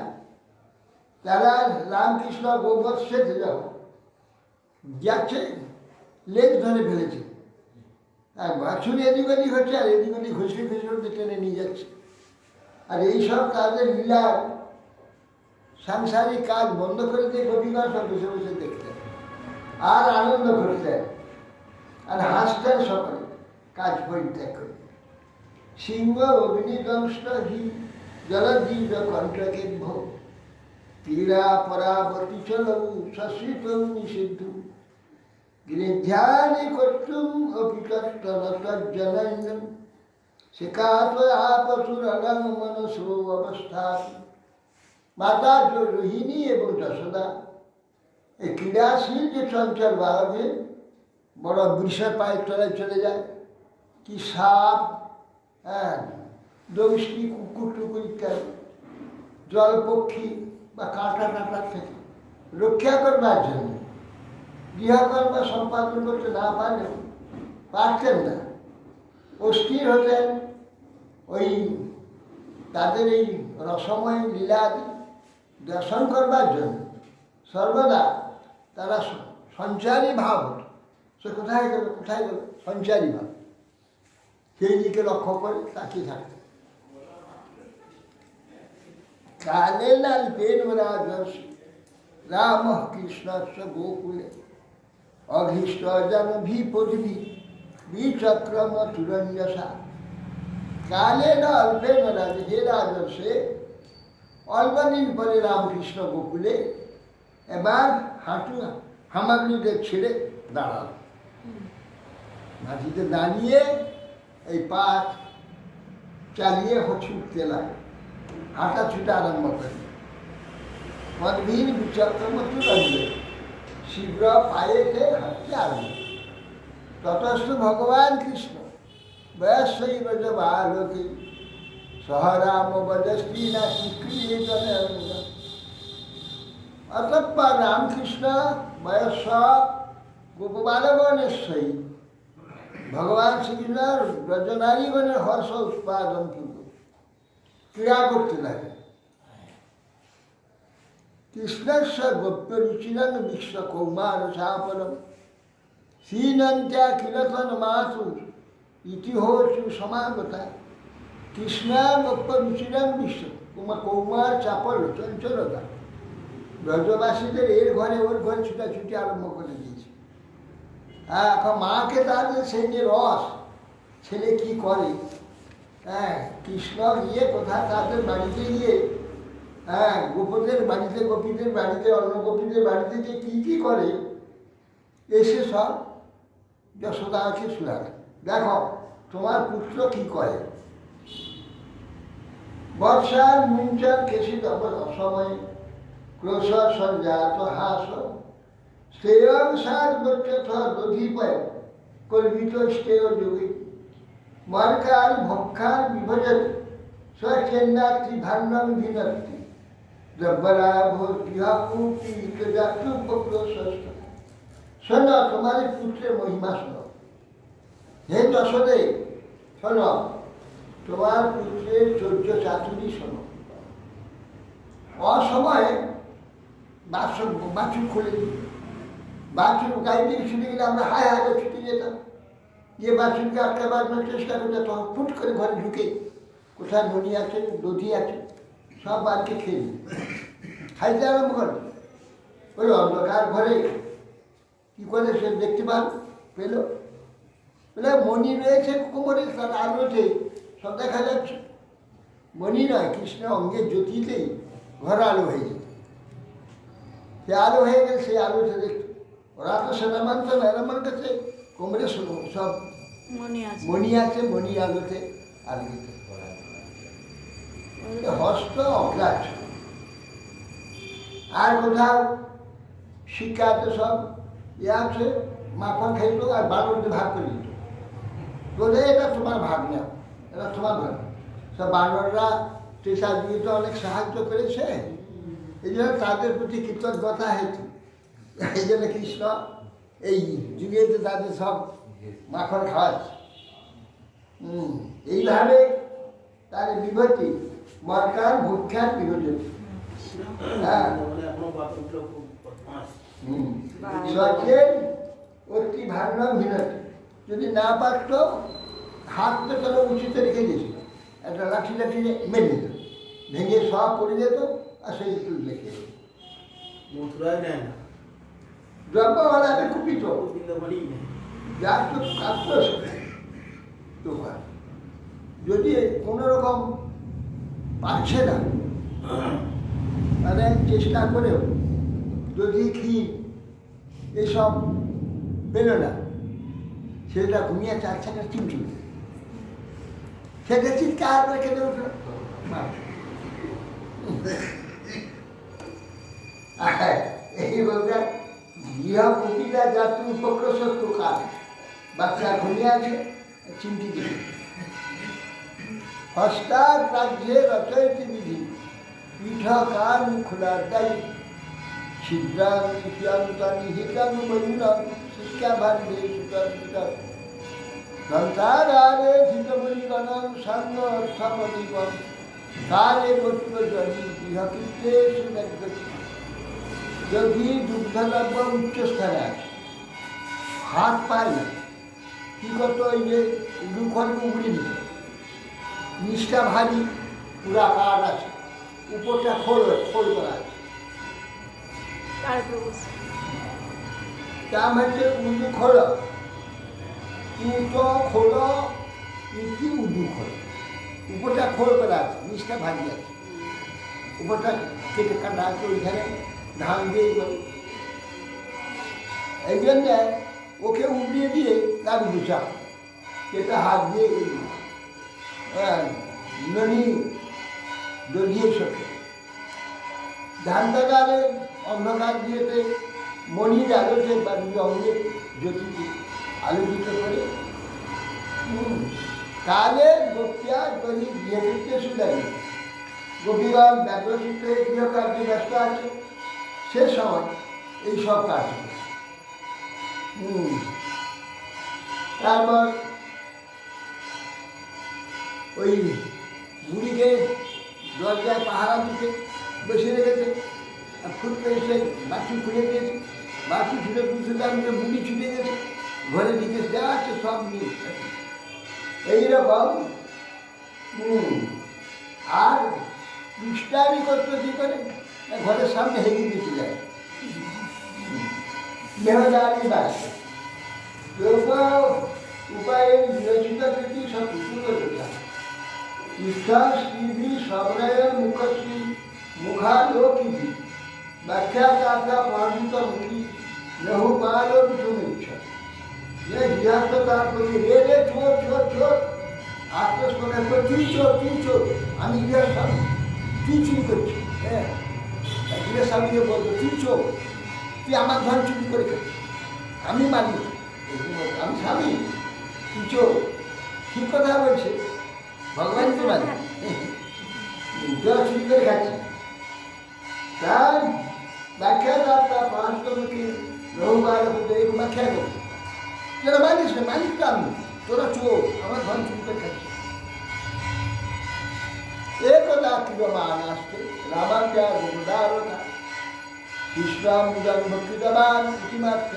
Speaker 3: তারা রামকৃষ্ণ গোবৎসে যখন যাচ্ছে লেজ ধরে ফেলেছে, আর বাছুর এদিক ওদিক হচ্ছে, আর এদিক ওদিক ঘষে ঘষে টেনে নিয়ে যাচ্ছে। আর এইসব কাজের লীলা সাংসারিক কাজ বন্ধ করে দিয়ে গোপীগণ সব বসে বসে দেখতেন আর আনন্দ করতেন আর হাসতেন সকলে কাজ পরিত্যাগ করে। সিংহ অগ্নিদংষ্ট হি জলজীব কণ্ঠকে ভোগ ক্রীড়া পরাবতী চলৌ সশ্রিত নিষিদ্ধ গৃধ্যানি কর্তুম অপিতত্তনতজ্জনৈনম শিকাত আপসুরণং মনসো অবস্থা। মাতা রোহিণী এবং যশোদা এই ক্রীড়াশীল যে চঞ্চল বালকে বড় বৃষের পায়ের তলায় চলে যায়, কি সাপ, দৌষ্টি, কুকুর টুকুর ইত্যাদি জলপক্ষী বা কাঁটা টাটা থেকে রক্ষা করবার জন্য গৃহকর্ম সম্পাদন করতে না পারলেও পারতেন না, অস্থির হতেন ওই তাদের এই রসময় লীলাদি দর্শন করবার জন্য সর্বদা তারা সঞ্চারী ভাব হতো। সে কোথায় গেল সঞ্চারী ভাব, সেই দিকে লক্ষ্য করে তাকিয়ে থাকত। কালে নাল্পেন রাজর্ষি রাম কৃষ্ণ গোকুলে অভীষ্ট জন ভি পৃথিবী বিচক্রম তুরঞ্জসা। কালে না অল্পেন রাজ, হে রাজর্ষে অল্প দিন পরে রামকৃষ্ণ গোকুলে এবার হামাগুড়িদের ছেড়ে দাঁড়াল। মাটিতে দাঁড়িয়ে এই পা চালিয়ে ছুটতে লাগে, হাঁটা ছুটা আরম্ভ করে। মদভীর বিচক্রম তুরঞ্জে, শীঘ্র পায়েতে হাঁটতে আরম্ভ। ততস্থ ভগবান কৃষ্ণ বয়স্বই ব্রজ বালকে সহরাম বজস্ত্রী না স্বীকৃত। অতঃপর রামকৃষ্ণ বয়স গোপবালগণের সহিত ভগবান শ্রীকৃষ্ণের ব্রজনারীগণের হর্ষ উৎপাদন কিন্তু ক্রিয়া করতে লাগে। কৃষ্ণস্য গোপ্য রুচিরং বিশ্ব কৌমার সাপরম শ্রীনন্ত্যা কিরতন মাতু ইতিহোচু সমাগতা। কৃষ্ণ গোপ্য রুচিরং বিশ্ব কৌমার চাপল চঞ্চলতা ব্রজবাসীদের এর ঘরে ওর ঘরে ছুটাছুটি আরম্ভ করে দিয়েছে। এখন মাকে তাদের সেই যে রস, ছেলে কি করে, কৃষ্ণ গিয়ে কোথায় তাদের বাড়িতে গিয়ে গোপদের বাড়িতে, গোপীদের বাড়িতে, অন্য গোপীদের বাড়িতে যে কি করে, এসে সব যশোদাকে শোনাবে, দেখো তোমার পুত্র কি করে। বর্ষার মুঞ্চার কেশিত অসময়ে ক্রোশ সঞ্জাত হাস শ্রেয়ং সার দধিপয় কল্পিত শ্রেয় যোগী মর্কার ভক্ষার বিভজন স্বচ্ছেন্নার্থী ভান্নং ভিনত্তি দ্রব্যরা ভূতি শোনো, তোমাদের পুত্রের মহিমা শোনো। হে যশোদে শোনো, তোমার পুত্রের চর্য চাতুরি শোনো। অসময়ে বাছুর খুলে দিই, বাছুর গাড়ি থেকে ছুটে গেলে আমরা হায় হায় ছুটে যেতাম, গিয়ে বাছুরকে আটকাবার চেষ্টা করতে, তখন ফুট করে ঘরে ঢুকে কোথায় ননি আছে, দধি আছে, সব বাড়িকে খেয়ে দিই, খাইতে আরম্ভ করে। ওই অন্ধকার ঘরে কি করে সে দেখতে পেল, বলে মণি রয়েছে কোমরে, তার আলোতে সব দেখা যাচ্ছে। মণি নয়, কৃষ্ণ অঙ্গের জ্যোতিতেই ঘর আলো হয়ে যেত। সে আলো হয়ে গেলে সেই আলোতে দেখত। ওরা তো সেটা মানত না, এরা মানতে কোমরে সব মণি আছে, মণি আলোতে আলোকিত। হস্ত অগ্রাজ। আর কোথাও শিক্ষাতে সব আছে, মাখন খাইত আর বানরদের ভাগ করে দিত, বলে এটা তোমার ভাগ নেও, এটা তোমার ভাগ। সব বানররা চেষ্টা দিয়ে তো অনেক সাহায্য করেছে, এই জন্য তাদের প্রতি কৃতজ্ঞতা হেতু এই জন্য কৃষ্ণ এই যুগেতে তাদের সব মাখন খাওয়াচ্ছে। এইভাবে তার বিভূতি মর্কার ভূক্ষার বিভূতি। অতি ভাগ্ন ভিনতি, যদি না পারত হাতটা তাহলে উঁচুতে রেখে দিয়েছিল, একটা লাঠি লাঠি মেরে দিত, ভেঙে সব পড়ে যেত আর সেই তুল রেখে দ্রব্যওয়ালাকে কুপিত, যার তো কাঁদত তোমার যদি কোনো রকম পারছে না, মানে চেষ্টা করেও যদি ক্ষীর এসব পেল না, সেটা ঘুমিয়ে চার চাকা চিমচিম, সেটা চিৎকার করে কেঁদে উঠল। এই বলতে গৃহপতিটা যাত্রী উপক্রস্ত কাজ, বাচ্চা ঘুমিয়ে আছে, চিমটি দিল। হস্তার রাজ্যে রচয়তি বিধি পীঠকান খোলাদায়ী ছিদ্রান্তানি হিতানুবৈনম শিক্ষা ভাণ্ডে সুতর্কিতম গ্রন্থাগারে ধৃতমণিগণং সাঙ্গ অর্থমণিবম কালে গোত্রজনী গৃহকৃত্যেষু মেদ্যতি। যদি দুগ্ধদ্রব্য উচ্চস্থানে আছে, হাত পায় না, কী করতো? ওই যে দুখলকে উগড়ে দিত। নিচটা ভারী, পুরা কাঠ আছে, উপরটা খোল করা আছে।
Speaker 2: তার উপরে বসে
Speaker 3: দাম হচ্ছে উর্দু খোল, উটো খোল, ইটি উর্দু খোল। উপরটা খোল করা আছে, নিচটা ভারী আছে, উপরটা কেটে কাটা আছে, ওইখানে ধান দিয়ে করে। এই জন্যে ওকে উবড়িয়ে দিয়ে তার গুছা কেটে হাত দিয়ে ননি দধিয়ে শোকে। ধান বাজারে অন্ধকার দিয়েতে মণির আলোতে বা অঙ্গে জ্যোতি আলোকিত করে। কালে গোপিয়া দলি বিয়ে করতে শুধাই গোপীগণ ব্যবহৃত গৃহকার্যে ব্যস্ত আছে, সে সময় এইসব কাজ করে। তারপর ওই বুড়িকে দরজায় পাহারা দিতে বসে রেখেছে, ফুটকে এসে বাছু খুলে দিয়েছে, বাছু ছুটে দুশোটার মধ্যে বুড়ি ছুটে গেছে, ঘরে দিকে যা আছে সব নিয়ে এইরকম। আর দুষ্টামি করতো কী করে? ঘরের সামনে হেঁটে দিতে যায়, মেহদারি বাস উপায়ে বিরচিত প্রীতি সব কিছু করে ইতিহাস টিভি সবরায়ের মুখশ্রী মুখালোকিভি ব্যাখ্যা কাকা পণ্ডিত মুখী বহু মালো বিচুমিচ্ছা। যে গৃহস্থ তার প্রতি রে রে চোর চোর চোর আত্মস্পর্শ করে, তুই চোর তুই চোর, আমি গৃহস্বামী, তুই চুরি করছি। হ্যাঁ, গৃহস্বামীকে বলতো তুই চোর, তুই আমার ধন চুরি করে খাচ্ছিস, আমি মালিক, আমি স্বামী, তুই চোর। ঠিক কথা বলছে, ভগবান কি মানে চুরি করে খাচ্ছে। তার ব্যাখ্যা তার পাঁচতমকে রহুবার এক ব্যাখ্যা করছে, তোরা মানিস না, মালিক তো আমি, তোরা চোর, আমার ধন চুরি করে খাচ্ছে। একদা কিরমান আসতে রামাজ্ঞা গোদারতা কৃষ্ণামুদান ভক্তিদান ইতিমাত্র।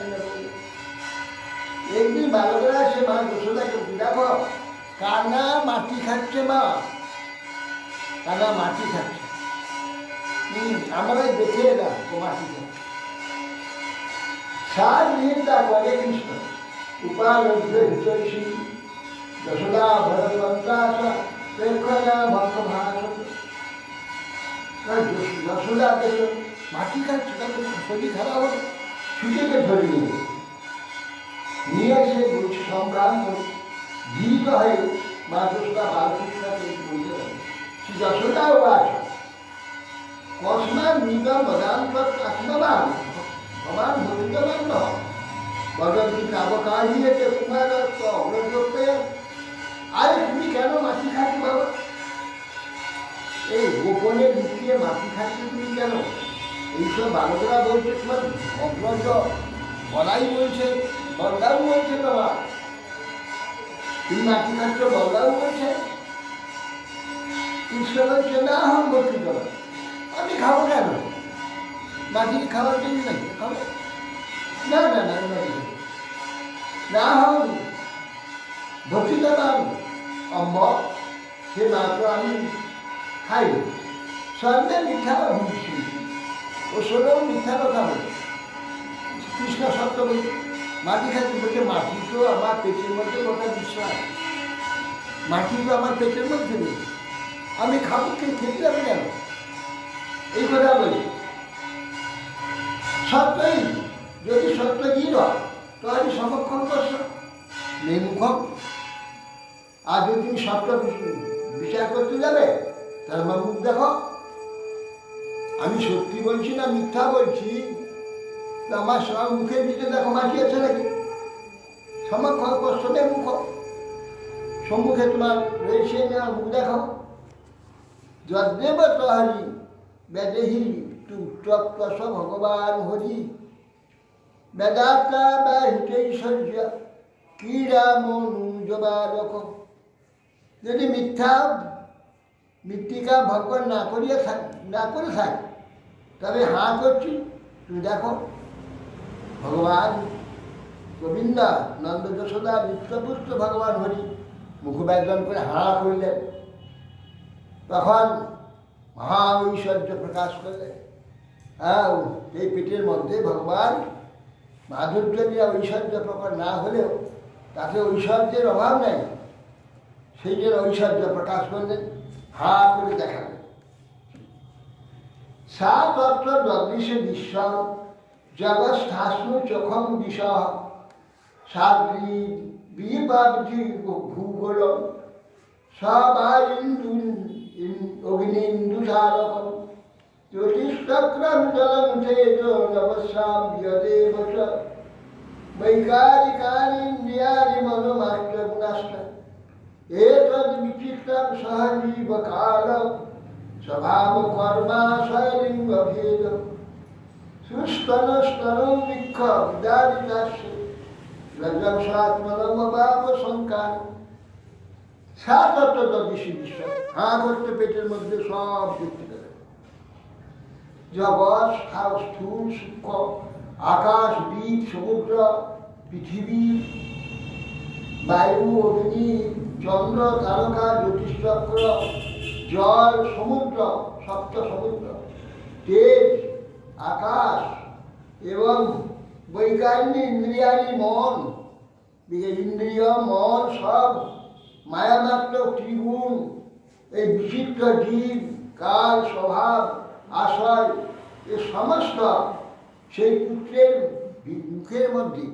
Speaker 3: একদিন বালকরা সে মা যশোদাকে দেখো কানা মাটি খাচ্ছে, মা কানা মাটি খাচ্ছে, আমরা দেখে এলাম ও মাটি খাচ্ছে। সার নিন্দা করে কৃষ্ণ উপালব্ধ হিতৈষী যশোদা ভরতন্ত্রাস প্রেক্ষণা ভক্ত ভাষণ। যশোদা দেখল মাটি খাচ্ছে, তাদের শরীর খারাপ হলো, ছুটেকে ধরে নিয়ে এসে বলছে সংক্রান্ত ভীত হয়ে মা যশোদা বালকৃষ্ণকে বলতে পারে শ্রী যশোদাও আছে কসমান নিগম বদান্তর আত্মবান ভগবান ভক্তিমান ন বদন্তি কাবকাহিয়েতে কুমার অগ্রজপে। আরে তুমি কেন মাটি খাচ্ছ বাবা? এই গোপনে লুকিয়ে মাটি খাচ্ছ তুমি কেন? এইসব বালকরা বলছে তোমার অগ্রজ, বলাই বলছে, বলদাও বলছে তোমার, তুমি মাটি খাচ্ছ, বলদাও বলছে। কৃষ্ণ বলছে না হম ভক্তি করো, আমি খাবো কেন? মাটি খাবার জন্য নাকি খাবো? না না না না হম ভক্তি করলাম অম্ব, সে মাত্র আমি খাই। সন্ধ্যে মিথ্যা ভুগছি, ও শোনেও মিথ্যা কথা বলে। কৃষ্ণ সত্য বলছে, মাটি খাচ্ছি বলছে, মাটি তো আমার পেটের মধ্যে ওটা বিশ্বাস, মাটি তো আমার পেটের মধ্যে নেই, আমি খাবো, খেতে যাবে কেন? এই কথা বলি। সত্যই যদি সত্যজিৎ হয় তাহলে সমক্ষণ করছ নেই মুখম। আর যদি তুমি সত্য বিচার করতে যাবে তাহলে আমার মুখ দেখো, আমি সত্যি বলছি না মিথ্যা বলছি, আমার সব মুখের দিকে দেখো মাটি আছে নাকি, সমক্ষণ করছো নেই মুখ। সম্মুখে তোমার রয়েছে আমার মুখ দেখাও। যদ্দেব তহারি বেদেহি তত্ত্বস ভগবান হরি বেদাতা ব্যহিতৈশ্বর্য ক্রীড়া মনুজবালক। যদি মৃত্তিকা ভগবান না করে থাক, তবে হাঁ করছি, তুমি দেখো ভগবান গোবিন্দা নন্দ যশোদা নিত্যপুত্র ভগবান হরি মুখব্যাজন করে হাঁ করলেন। তখন মহা ঐশ্বর্য প্রকাশ করলেন। হ্যাঁ, এই পেটের মধ্যে ভগবান মাধুর্য দিয়ে ঐশ্বর্য প্রকাশ না হলেও তাতে ঐশ্বর্যের অভাব নেই, সেই জন্য ঐশ্বর্য প্রকাশ করলেন, হা করে দেখালেন। সা তত্ত্ব দদৃশে বিশ্ব জগৎস্থাস্নু চোখম দিশ সাদ্রি বিপাবজি ভূগোল সবাইন্দু অগ্নিন্দুসারক জ্যোতিষ্চক্রম জলম চেত নবস্যাম বিয়দেব চ বৈকারিকানিন্দ্রিয়ানি মনোমাষ্টগুণাশ্চ এতদ বিচিত্রম সহজীব কাল স্বভাব কর্মাশয়লিঙ্গ ভেদ সুস্তন স্তনম বৃক্ষ বিদারিতাস্য লজ্জম সাত্মনমভাব সংকার। সাতত্ব দৃশ্যি বিশ্ব হাঁ করতে পেটের মধ্যে সব দেখতে পেল। জগৎ স্থূল সূক্ষ্ম, আকাশ, দ্বীপ, সমুদ্র, পৃথিবী, বায়ু, অগ্নি, চন্দ্র, তারকা, জ্যোতিষচক্র, জল, সমুদ্র, সপ্ত সমুদ্র, তেজ, আকাশ এবং বৈজ্ঞানিক ইন্দ্রিয়ানি মন, ইন্দ্রিয় মন সব মায়ামাত্র ত্রিগুণ, এই বিচিত্র জীব, কাল, স্বভাব, আশয়, এ সমস্ত সেই পুত্রের মুখের মধ্যে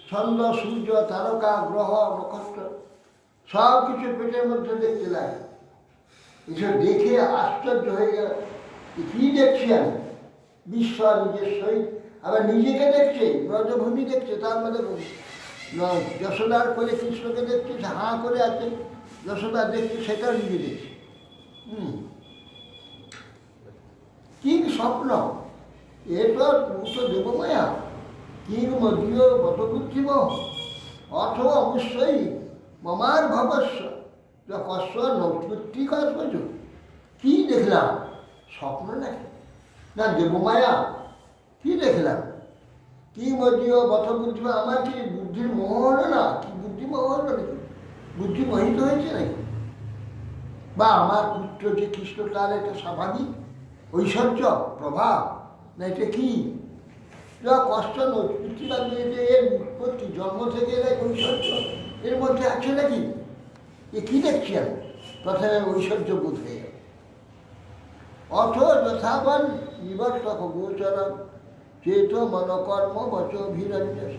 Speaker 3: চন্দ্র, সূর্য, তারকা, গ্রহ, নক্ষত্র সব কিছু পেটের মধ্যে দেখতে লাগে। এসব দেখে আশ্চর্য হয়ে গেল, কী দেখছি আমি? বিশ্ব নিজের সহিত আবার নিজেকে দেখছে, ব্রজভূমি দেখছে, তার মধ্যে যশোদার করে কৃষ্ণকে দেখছে, হাঁ করে আছে, যশোদা দেখছে, সেটাও নিজে দেখছে। কি স্বপ্ন! এরপর তো দেবমায়া কিং মদীয় বটবুদ্ধিম অথ অবশ্যই মমার ভবস্য কষ্ট নৌৎপত্তি কর্মজ। কি দেখলাম? স্বপ্ন নাকি না দেবমায়া? কি দেখলাম? কি মদীয় বটবুদ্ধিম, আমার কি বুদ্ধির মোহ হলো না? কি বুদ্ধি মোহ হলো নাকি? বুদ্ধি মোহিত হয়েছে নাকি? বা আমার পুত্র যে কৃষ্ণ, তার একটা স্বাভাবিক ঐশ্বর্য প্রভাব না? এটা কি কষ্ট উৎপত্তি বা এর উৎপত্তি জন্ম থেকে এর ঐশ্বর্য এর মধ্যে আছে নাকি? এ কি দেখছি আমি? প্রথমে ঐশ্বর্য বোধ হয়ে গেল। অথ যথাবন নিবর্তক গোচরম চেত মনকর্ম বচভিরঞ্জস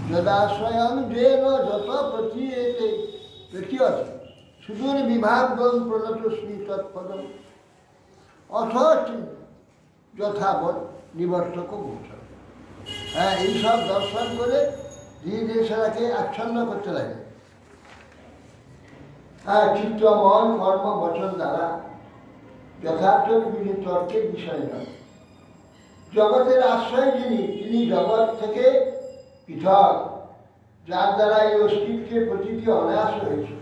Speaker 3: যদাশ্রয়ং যেন যত প্রতীয়তে প্রতীয়তে সুদূর বিভাগং প্রণতস্মি তৎপদম। অথ যথাবন নিবর্তক গোচর। হ্যাঁ, এইসব দর্শন করে ধীরে ধীরে সেটাকে আচ্ছন্ন করতে লাগে। হ্যাঁ, চিত্ত, মন, কর্ম, বচন দ্বারা যথার্থ বিভিন্ন তর্কের বিষয় নয়। জগতের আশ্রয় তিনি জগৎ থেকে পৃথক, যার দ্বারা এই অস্তিত্বের প্রতিটি অনায়াস হয়েছে,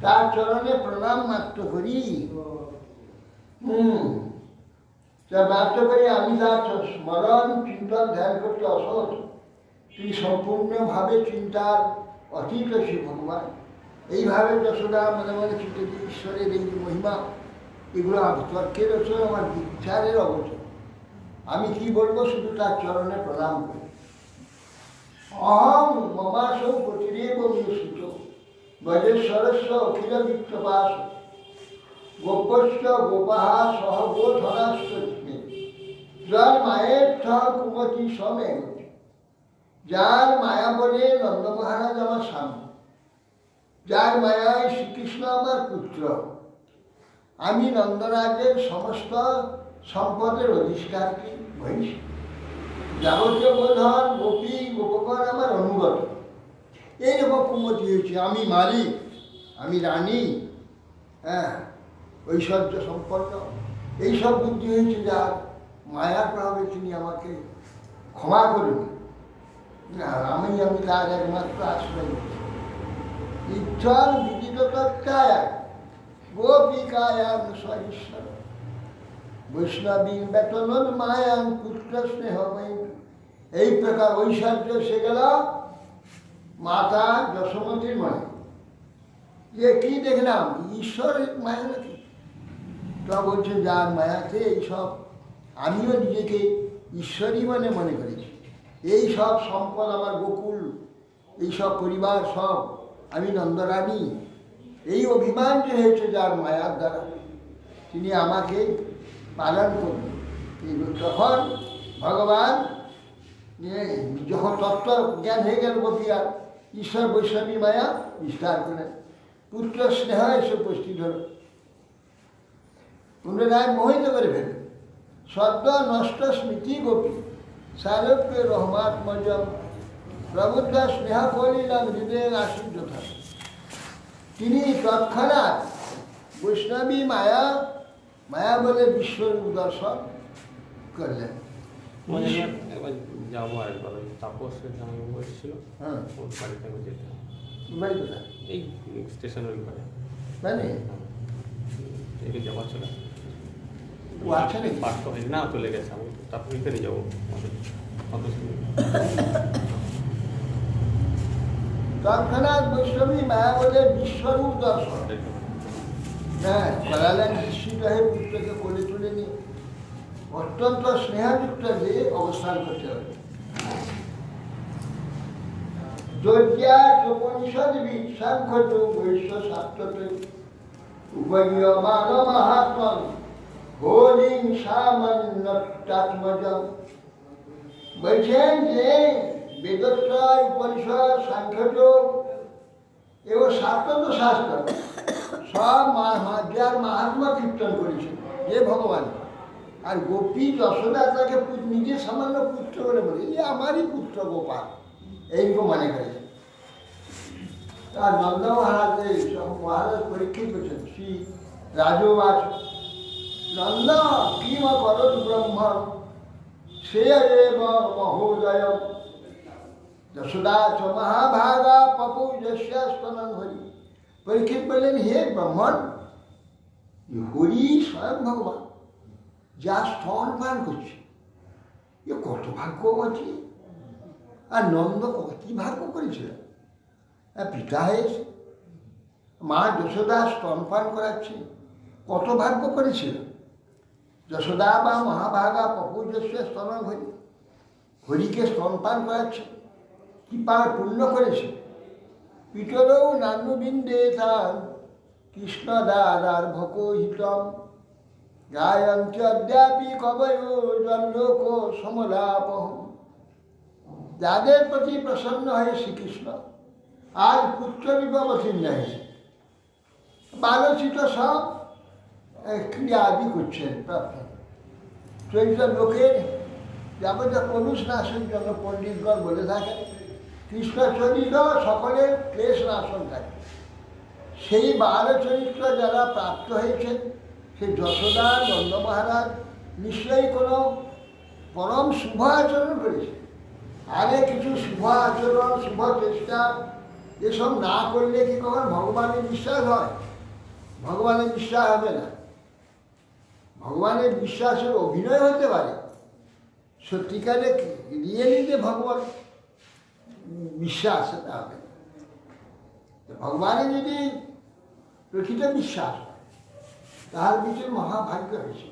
Speaker 3: তার চরণে প্রণাম মাত্র করি। মাত্র করে আমি তার স্মরণ, চিন্তন, ধ্যান করতে অসহজ। তিনি সম্পূর্ণভাবে চিন্তার অতীত সে ভগবান। এইভাবে যশোদা মনে মনে চিন্তা, ঈশ্বরের এই মহিমা, এগুলো তর্কের ওচর, আমার বিচারের অবচর। আমি কি বলবো? শুধু তার চরণে প্রণাম করি। অহম মমাসৌ প্রতিরেব সূচ বজেশ্বরস্য অখিল বিপ্রবাস গোপস্য গোপাহা সহ গোধনাস্য যার মায়ের কুমতি সমে, যার মায়া বলে নন্দ মহারাজ আমার স্বামী, যার মায়ায় শ্রীকৃষ্ণ আমার পুত্র, আমি নন্দরাজের সমস্ত সম্পদের অধিষ্ঠাত্রী মহিষী, যাবতীয় গোধন গোপী গোপগণ আমার অনুগত। এইরকম কুমতি হয়েছে, আমি মালিক, আমি রানী, হ্যাঁ, ঐশ্বর্য সম্পন্ন, এইসব বুদ্ধি হয়েছে। যার মায়ার প্রভাবে তিনি আমাকে ক্ষমা করুন, আমি তার একমাত্র আশ্রয়। ইচ্ছার বিদিতত্বায় গোপিকায়াম স্বঈশ্বর বৈষ্ণবী বেতন মায়াম পুত্র স্নেহময়ী। এই প্রকার ঐশ্বর্য সে গেল মাতা যশোমতীর মনে। যে কি দেখলাম, ঈশ্বরের মায়া নাকি? তা বলছে যার মায়াতে এইসব, আমিও নিজেকে ঈশ্বরই মনে করেছি। এই সব সম্পদ আমার গোকুল, এইসব পরিবার সব আমি নন্দরানী, এই অভিমান যে হয়েছে যার মায়ার দ্বারা, তিনি আমাকে পালন করবেন। তখন ভগবান যখন তত্ত্ব জ্ঞান হয়ে গেল গোপীর, ঈশ্বর বৈষ্ণবী মায়া বিস্তার করেন, পুত্র স্নেহ এসে উপস্থিত হল। পুনরায় মোহিত করে ফেলেন। সদ্য নষ্ট স্মৃতি গোপী সারব্য রহমাত্মজম প্রবুদ্ধ স্নেহ কলিলাম হৃদয়ের আশুদ্ধতা। তিনি তৎক্ষণাৎ বৈষ্ণবী মায়া বলে বিশ্বরূপ দর্শন করলেন।
Speaker 6: যাবো একবার, ওই তাপসের জামাই বসছিল,
Speaker 3: হ্যাঁ,
Speaker 6: ওর বাড়িতে আমি যেতে হবে।
Speaker 3: বাড়ি কোথায়?
Speaker 6: এই স্টেশনের ওই পারে,
Speaker 3: মানে
Speaker 6: এদিকে যাওয়া চলে
Speaker 3: ও আছে নাকি?
Speaker 6: পাঠ তো হয়নি না, চলে গেছে। আমি তারপর এখানে যাবো
Speaker 3: তৎক্ষণাৎ বৈষ্ণবী মায়া বলে বিশ্বরূপ দর্শন, হ্যাঁ, করালেন। নিশ্চিত হয়ে পুত্রকে কোলে তুলে নিয়ে অত্যন্ত স্নেহযুক্ত হয়ে অবস্থান করতে হবে। উপনিষদবিদ সাংখ্যযোগ বৈশ্য শাস্ত্রতে উপগীয় মানব মাহাত্মন হোলিং সামান্যতাত্মজম। বলছেন যে বেদত্রয়, উপনিষদ, সাংখ্যযোগ এবং শাস্ত্র শাস্ত্র সব যার মাহাত্মা কীর্তন করেছেন যে ভগবান। আর গোপী যশোদা তাকে নিজে সামান্য পুত্র বলে বলে, এই আমারই পুত্র গোপাল, এইরকম মনে করেছে। আর নন্দ মহারাজ পরীক্ষিত করছেন শ্রী রাজবাচ নন্দ কিম করত ব্রহ্ম সে মহোদয় যশোদা চ মহাভাগা পপু যস্যাস্তনং হরি। পরীক্ষিত বললেন, হে ব্রহ্মণ, হরি স্বয়ং ভগবান যা স্তন পান করছে, এ কত ভাগ্যবতী। আর নন্দ কি ভাগ্য করেছিল, পিতা হয়েছে, মা যশোদা স্তনপান করাচ্ছে, কত ভাগ্য করেছিল। যশোদা বা মহাভাগা পপুজস্য স্তন হরি, হরিকে স্তনপান করাচ্ছে, কি পুণ্য করেছে। পিতরৌ নানুবিন্দে তান কৃষ্ণ দাদার ভকহিতম গায়ন্তি অদ্যাপি কবয় জন্মক সমলাপহ। যাদের প্রতি প্রসন্ন হয় শ্রীকৃষ্ণ আজ পুত্র বিপবতীর্ণ হয়েছে, বালচিত সব ক্রিয়া আদি করছেন প্রার্থনা। চরিত্র লোকের যাবতীয় কলুষ নাশের জন্য পণ্ডিতগণ বলে থাকেন, কৃষ্ণ চরিত্র সকলের ক্লেশ নাশন থাকে। সেই বালচরিত্র যারা প্রাপ্ত হয়েছেন, সেই যশোদা নন্দ মহারাজ নিশ্চয়ই কোনো পরম শুভ আচরণ করেছে। আরে কিছু শুভ আচরণ, শুভ চেষ্টা এসব না করলে কি কখন ভগবানের বিশ্বাস হয়? ভগবানের বিশ্বাস হবে না। ভগবানের বিশ্বাসের অভিনয় হতে পারে, সত্যিকারে রিয়েলি যে ভগবান বিশ্বাস সেটা হবে না। ভগবানের যদি প্রকৃত বিশ্বাস হয়, তার ভিতরে মহাভাগ্য হয়েছে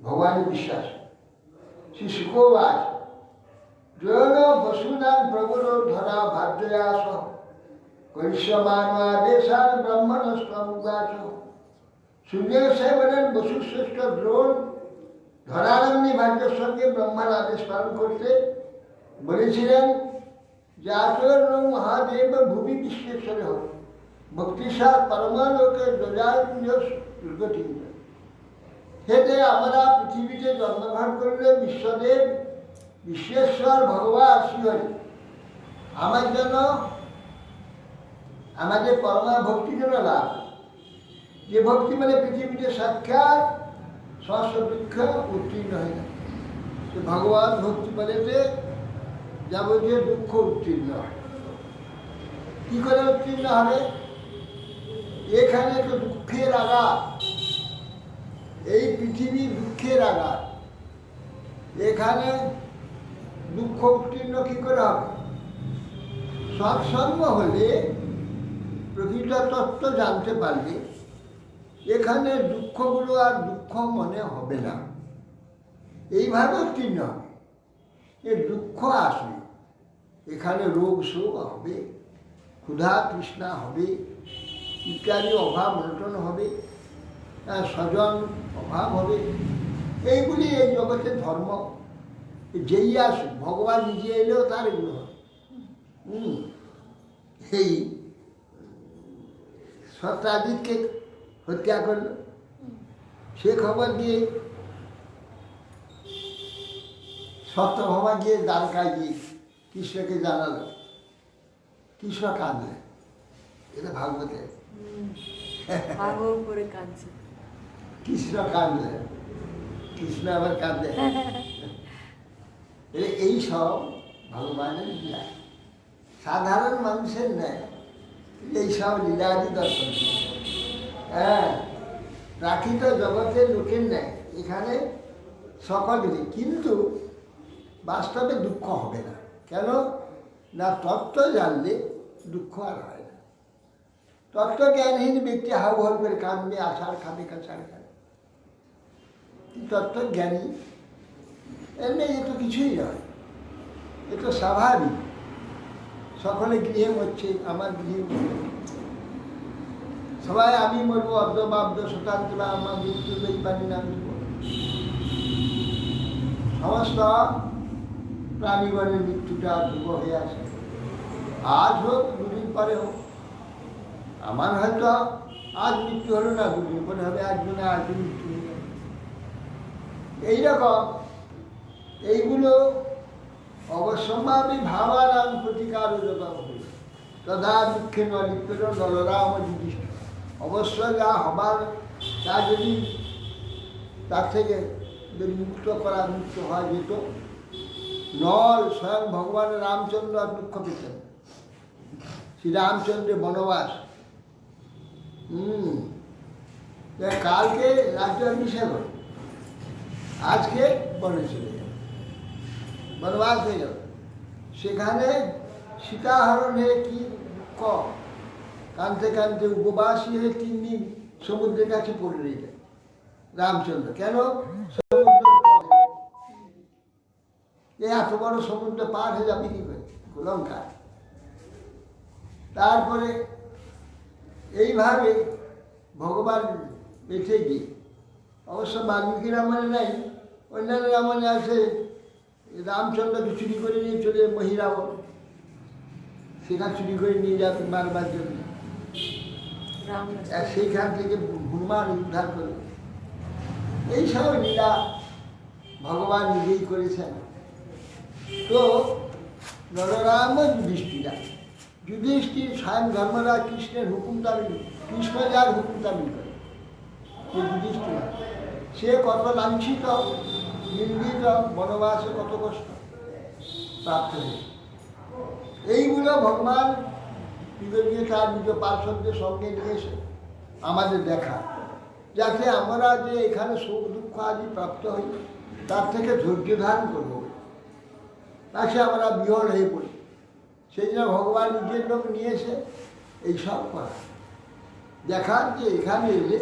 Speaker 3: ভগবানের বিশ্বাস। শ্রী শুকোবাস জৈন বসুদান প্রভুর ধরা ভার্যয়াস কৈশ্যমানদেশান ব্রহ্মণস্তমুগাস। সুখদেব সাহেব বলেন, বসুশ্রেষ্ঠ দ্রোণ ধরারণ্যী ভাগ্যের সঙ্গে ব্রহ্মার আদেশ পালন করতে বলেছিলেন যে আচরণ মহাদেব ভূমি বিশ্বেশ্বরে হোক ভক্তিসার পরমালোকে দুর্গতি। সেতে আমরা পৃথিবীতে জন্মগ্রহণ করলে বিশ্বদেব বিশ্বেশ্বর ভগবান শ্রীহরি আমার জন্য আমাদের পরমা ভক্তি যেন লাভ, যে ভক্তি মানে পৃথিবীতে সাক্ষাৎ সহস্রবৃক্ষ উত্তীর্ণ হয় না, ভগবান ভক্তি বলেতে যাবতীয় দুঃখ উত্তীর্ণ হয়। কি করে উত্তীর্ণ হবে? এখানে তো দুঃখের আঘাত, এই পৃথিবী দুঃখের আঘাত, এখানে দুঃখ উত্তীর্ণ কি করে হবে? সৎসঙ্গ হলে, প্রকৃত তত্ত্ব জানতে পারলে এখানে দুঃখগুলো আর দুঃখ মনে হবে না, এইভাবে উত্তীর্ণ হবে। এ দুঃখ আসবে, এখানে রোগ শোক হবে, ক্ষুধা তৃষ্ণা হবে, ইত্যাদি অভাব অনটন হবে, স্বজন অভাব হবে, এইগুলি এই জগতের ধর্ম। যেই আসুক, ভগবান নিজে এলেও তার এগুলো হবে। এই সত্যাজিৎকে হত্যা করল, সে খবর দিয়ে সত্যভামা গিয়ে দ্বারকায় গিয়ে কৃষ্ণকে জানালো। কৃষ্ণ কাঁদলে, এটা ভাগবতে
Speaker 1: করে কাঁদছে।
Speaker 3: কৃষ্ণ কাঁদলে, কৃষ্ণ আবার কাঁদলে। এই সব ভগবানের লীলা, সাধারণ মানুষের নেয় এইসব লীলাদি দর্শন। হ্যাঁ, প্রাকৃত জগতের লোকের নেয় এখানে সকলেরই, কিন্তু বাস্তবে দুঃখ হবে না। কেন না? তত্ত্ব জানলে দুঃখ আর হয় না। তত্ত্ব জ্ঞানহীন ব্যক্তি হাউ হাউ করে কাঁদবে, আষাঢ় খাবে, কাছাড় খাবে। তত্ত্ব জ্ঞানী এমনি এ তো কিছুই নয়, এ তো স্বাভাবিক। সকলে গৃহে মরছে, আমার গৃহে সবাই আমি মরবো, অর্ধ বাব্দ শতান্ত বা আমার মৃত্যু পানি না সমস্ত প্রাণীগণের মৃত্যুটা ধ্রুব হয়ে আসে। আজ হোক, দুদিন পরে হোক। আমার হয়তো আজ মৃত্যু হলো না, দুদিন পরে হবে, একজনে আজ মৃত্যু হয়ে যাবে। এইরকম এইগুলো অবশ্যম্ভাবী ভাবানাং প্রতিকার জগৎ হল তথা দুঃখে নলিপ্ত নলরাম যুধিষ্ঠির। অবশ্যই যা হবার তা যদি তার থেকে যদি মুক্ত হওয়া যেত, নল স্বয়ং ভগবান রামচন্দ্র আর দুঃখ পেতেন। শ্রীরামচন্দ্রের বনবাস, কালকে রাজ্য অভিষেক হল, আজকে বনে চলে যাবে, বনবাস হয়ে যাবে। সেখানে সীতাহরণ হয়ে কি দুঃখ, কাঁদতে কাঁদতে উপবাসী হয়ে 3 দিন সমুদ্রের কাছে পড়ে রইলেন রামচন্দ্র। কেন? এত বড় সমুদ্র পার হয়ে যাবে কি করে, লঙ্কা। তারপরে এইভাবে ভগবান বেঁচে গিয়ে, অবশ্য বাল্মীকি রামায়ণে নাই, অন্যান্য রামায়ণে আছে রামচন্দ্রকে চুরি করে নিয়ে চলে মহিরাবণ, সেখানে চুরি করে নিয়ে যাবে মারবার জন্য। সেইখান থেকে হনুমান উদ্ধার করে। এইসব লীলা ভগবান নিজেই করেছেন। তো নররাম যুধিষ্ঠিরা, যুধিষ্ঠির স্বয়ং ধর্মরাজ কৃষ্ণের হুকুম তামিল, কৃষ্ণ যার হুকুম তামিল করে, সে যুধিষ্ঠির। সে কত লাঞ্ছিত, নিন্দিত, বনবাসে কত কষ্ট প্রাপ্ত হয়েছে। এইগুলো ভগবান নিজে তার নিজ পার্শ্বদের সঙ্গে নিয়ে এসে আমাদের দেখা, যাতে আমরা যে এখানে সুখ দুঃখ আদি প্রাপ্ত হই, তার থেকে ধৈর্য ধারণ করবো, তাকে আমরা বিহল হয়ে পড়ি। সেই জন্য ভগবান নিজের লোক নিয়ে এসে এইসব করা, দেখার যে এখানে এলে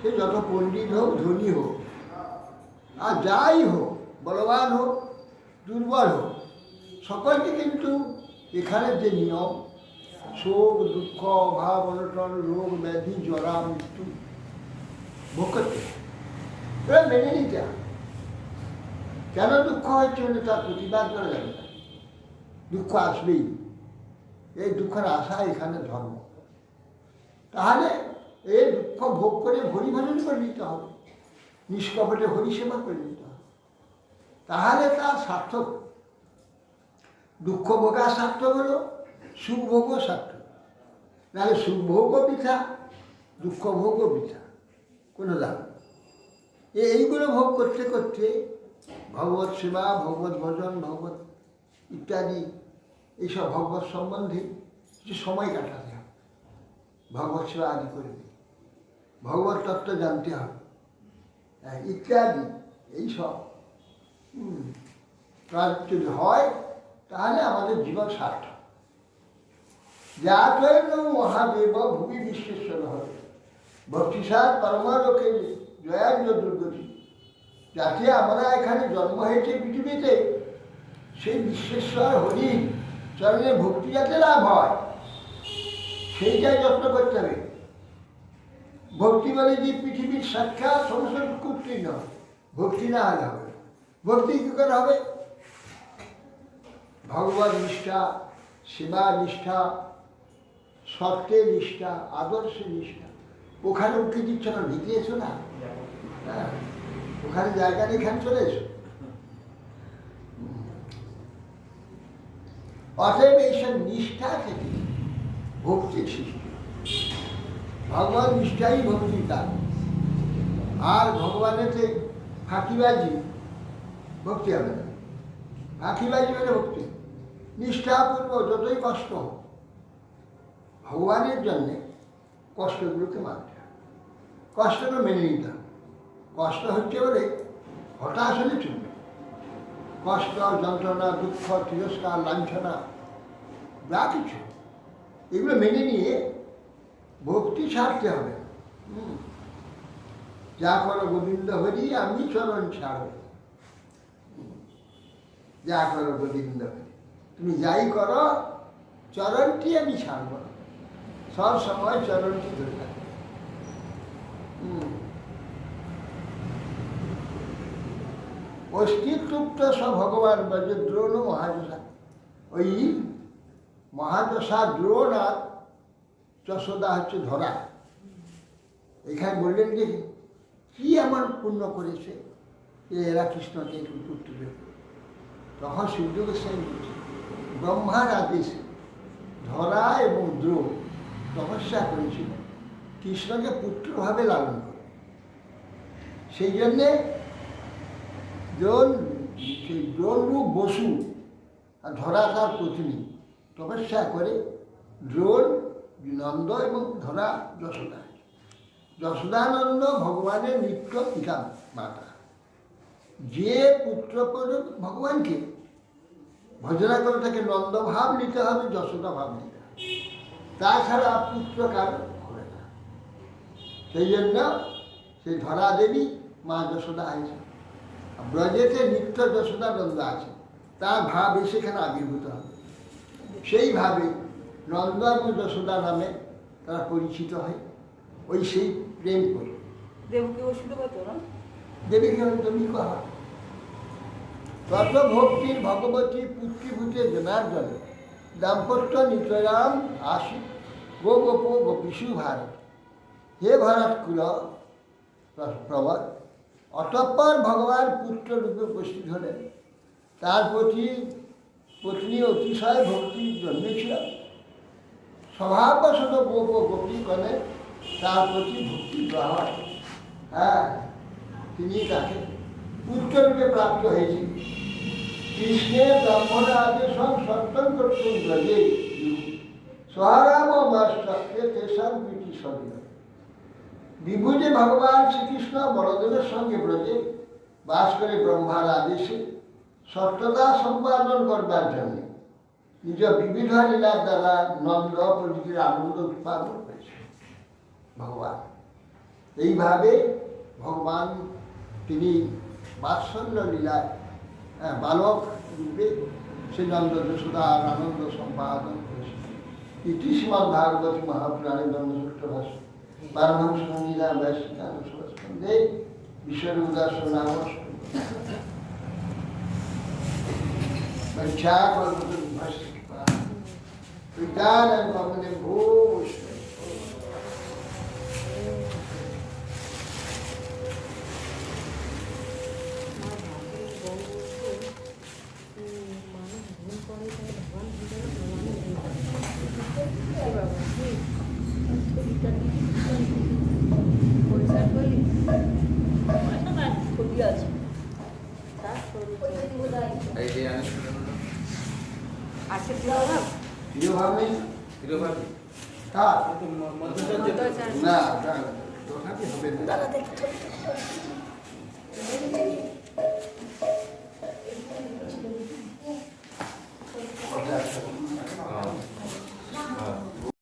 Speaker 3: সে যত পণ্ডিত হোক, ধনী হোক, আর যাই হোক, বলবান হোক, দুর্বল হোক, সকলকে কিন্তু এখানে যে নিয়ম, শোক দুঃখ অভাব অনটন রোগ ব্যাধি জরা মৃত্যু ভোগ করতে এরা মেনে নিতে হবে। কেন দুঃখ হচ্ছে বলে তার প্রতিবাদ করা যাবে না, দুঃখ আসবেই। এই দুঃখের আশা এখানে ধর্ম। তাহলে এই দুঃখ ভোগ করে হরিভজন করে নিতে হবে, নিষ্কপটে হরিসেবা করে নিতে হবে, তাহলে তার সার্থক। দুঃখ ভোগা সার্থক হলো, সুখ ভোগও সার্থক। নাহলে সুখ ভোগও বৃথা, দুঃখ ভোগও বৃথা, কোনো দাম। এইগুলো ভোগ করতে করতে ভগবত সেবা, ভগবত ভজন, ভগবত ইত্যাদি এইসব ভগবত সম্বন্ধে কিছু সময় কাটাতে হবে, ভগবত সেবা আদি করবে, ভগবত তত্ত্ব জানতে হবে ইত্যাদি এইসব কাজ যদি হয় তাহলে আমাদের জীবন সার্থক। যাতৈব মহাদেব ভূমি বিশ্বেশ্বর হবে ভক্তিসার পরমালোকে জয়ার্য দুর্গতি। যাতে আমরা এখানে জন্ম হয়েছে পৃথিবীতে, সেই বিশ্বেশ্বর হরি চরণে ভক্তি যাতে লাভ হয় সেইটাই যত্ন করতে হবে। ভক্তি বলে যে পৃথিবীর সাক্ষাৎ সমস্ত উত্তীর্ণ, ভক্তি না হলে হবে। ভক্তি কী করে হবে? ভগবত নিষ্ঠা, সেবা নিষ্ঠা, সত্যের নিষ্ঠা, আদর্শের নিষ্ঠা। ওখানে উঠে দিচ্ছ না, ঢেকে এসো না, হ্যাঁ ওখানে জায়গা নেই, এখানে চলে এসো। অতএব এইসব নিষ্ঠা থেকে ভক্তির সৃষ্টি, ভগবান নিষ্ঠাই ভক্তির কাজ। আর ভগবানেতে ফাঁকিবাজি ভক্তি হবে না। ফাঁকিবাজি মানে ভক্তি নিষ্ঠাপূর্বক, যতই কষ্ট হোক ভগবানের জন্যে কষ্টগুলোকে মানতে হবে, কষ্টটা মেনে নিতে হবে। কষ্ট হচ্ছে বলে হতাশ হলে চলবে। কষ্ট, যন্ত্রণা, দুঃখ, তিরস্কার, লাঞ্ছনা যা কিছু এগুলো মেনে নিয়ে ভক্তি ছাড়তে হবে। যা করো গোবিন্দ হরি, আমি চরণ ছাড়ো। যা করো গোবিন্দ হরি, তুমি যাই করো চরণটি আমি ছাড়ব না, সব সময় চরণটি ধরে থাকবে। অস্তিত্ব সব ভগবান বলে দ্রোণ মহাদশা। ওই মহাদশা দ্রোণ আর যশোদা হচ্ছে ধরা। এখানে বললেন যে কি এমন পুণ্য করেছে এরা কৃষ্ণকে একটু পুত্র দেবে। তখন সূর্য গোস্বামী বলছে ব্রহ্মার আদেশে ধরা এবং দ্রোণ তপস্যা করেছিল কৃষ্ণকে পুত্রভাবে লালন করে। সেই জন্যে সেই দ্রোণরূপ বসু আর ধরা তার পত্নী তপস্যা করে দ্রোণ, নন্দ এবং ধরা যশোদা। যশোদানন্দ ভগবানের নিত্য পিতা মাতা। যে পুত্র ভগবানকে ভজনা করে তাকে নন্দ ভাব নিতে হবে, যশোদা ভাব নিতে হবে, তাছাড়া পুত্র কারণ হবে না। সেই জন্য সেই ধরা দেবী মা যশোদা আছে। ব্রজেতে নিত্য যশোদানন্দ আছে, তার ভাবে সেখানে আবির্ভূত হবে। সেইভাবে নন্দ এবং যশোদা নামে তারা পরিচিত হয়। ওই সেই প্রেম করে
Speaker 2: দেবকে ওষুধ কত না
Speaker 3: দেবীকে তুমি কহা তত ভক্তির ভগবতী পুত্রীভূতে জনার্দন দাম্পত্য নিতরাম আসি গো গোপ গোপীষু ভারত। হে ভারত কুল প্রবর। অতঃপর ভগবান পুত্র রূপে উপস্থিত হলেন। তার প্রতি পত্নী অতিশয় ভক্তির জন্মেছিল। স্বভাববশত গোপ গোপীগণে তার প্রতি ভক্তি গ্রহণ, হ্যাঁ তিনি তাকে পুত্ররূপে প্রাপ্ত হয়েছেন। কৃষ্ণের ব্রাহ্মণ আদেশ সত্তম করতেন ব্রজে সহারাম বাস্তকে তেসার প্রীতি স্বর্ণ। বিভুজে ভগবান শ্রীকৃষ্ণ বড়দেবের সঙ্গে ব্রজে বাস করে ব্রহ্মার আদেশে সত্যতা সম্পাদন করবার জন্য নিজ বিবিধ লীলার দ্বারা নন্দ প্রভৃতির আনন্দ উৎপাদন করেছে ভগবান। এইভাবে ভগবান তিনি বাৎসল্য লীলায় বালক রূপে সে নন্দ যশোদার আনন্দ সম্পাদন করেছে। ইতি শ্রীমদ্ ভাগবতী মহাপুরাণে ব্রহ্মসূত্র ভাষ্য বারহং সংগীতা ব্যাসিকা স্কন্ধে ঈশ্বর উদাস নাম ইচ্ছা বিজ্ঞান কমনে ঘোষ।
Speaker 1: মানুষ ভুল করে ভগবান ভুল করে
Speaker 2: ছবি আছে
Speaker 1: তার শরীর
Speaker 5: এই যে আমি
Speaker 1: আছে প্রিয়ভাব
Speaker 3: প্রিয় ভাব নেই
Speaker 5: তিরুভাবি
Speaker 3: কার
Speaker 1: মধ্যাচার্য।
Speaker 3: না তথাপি হবে না।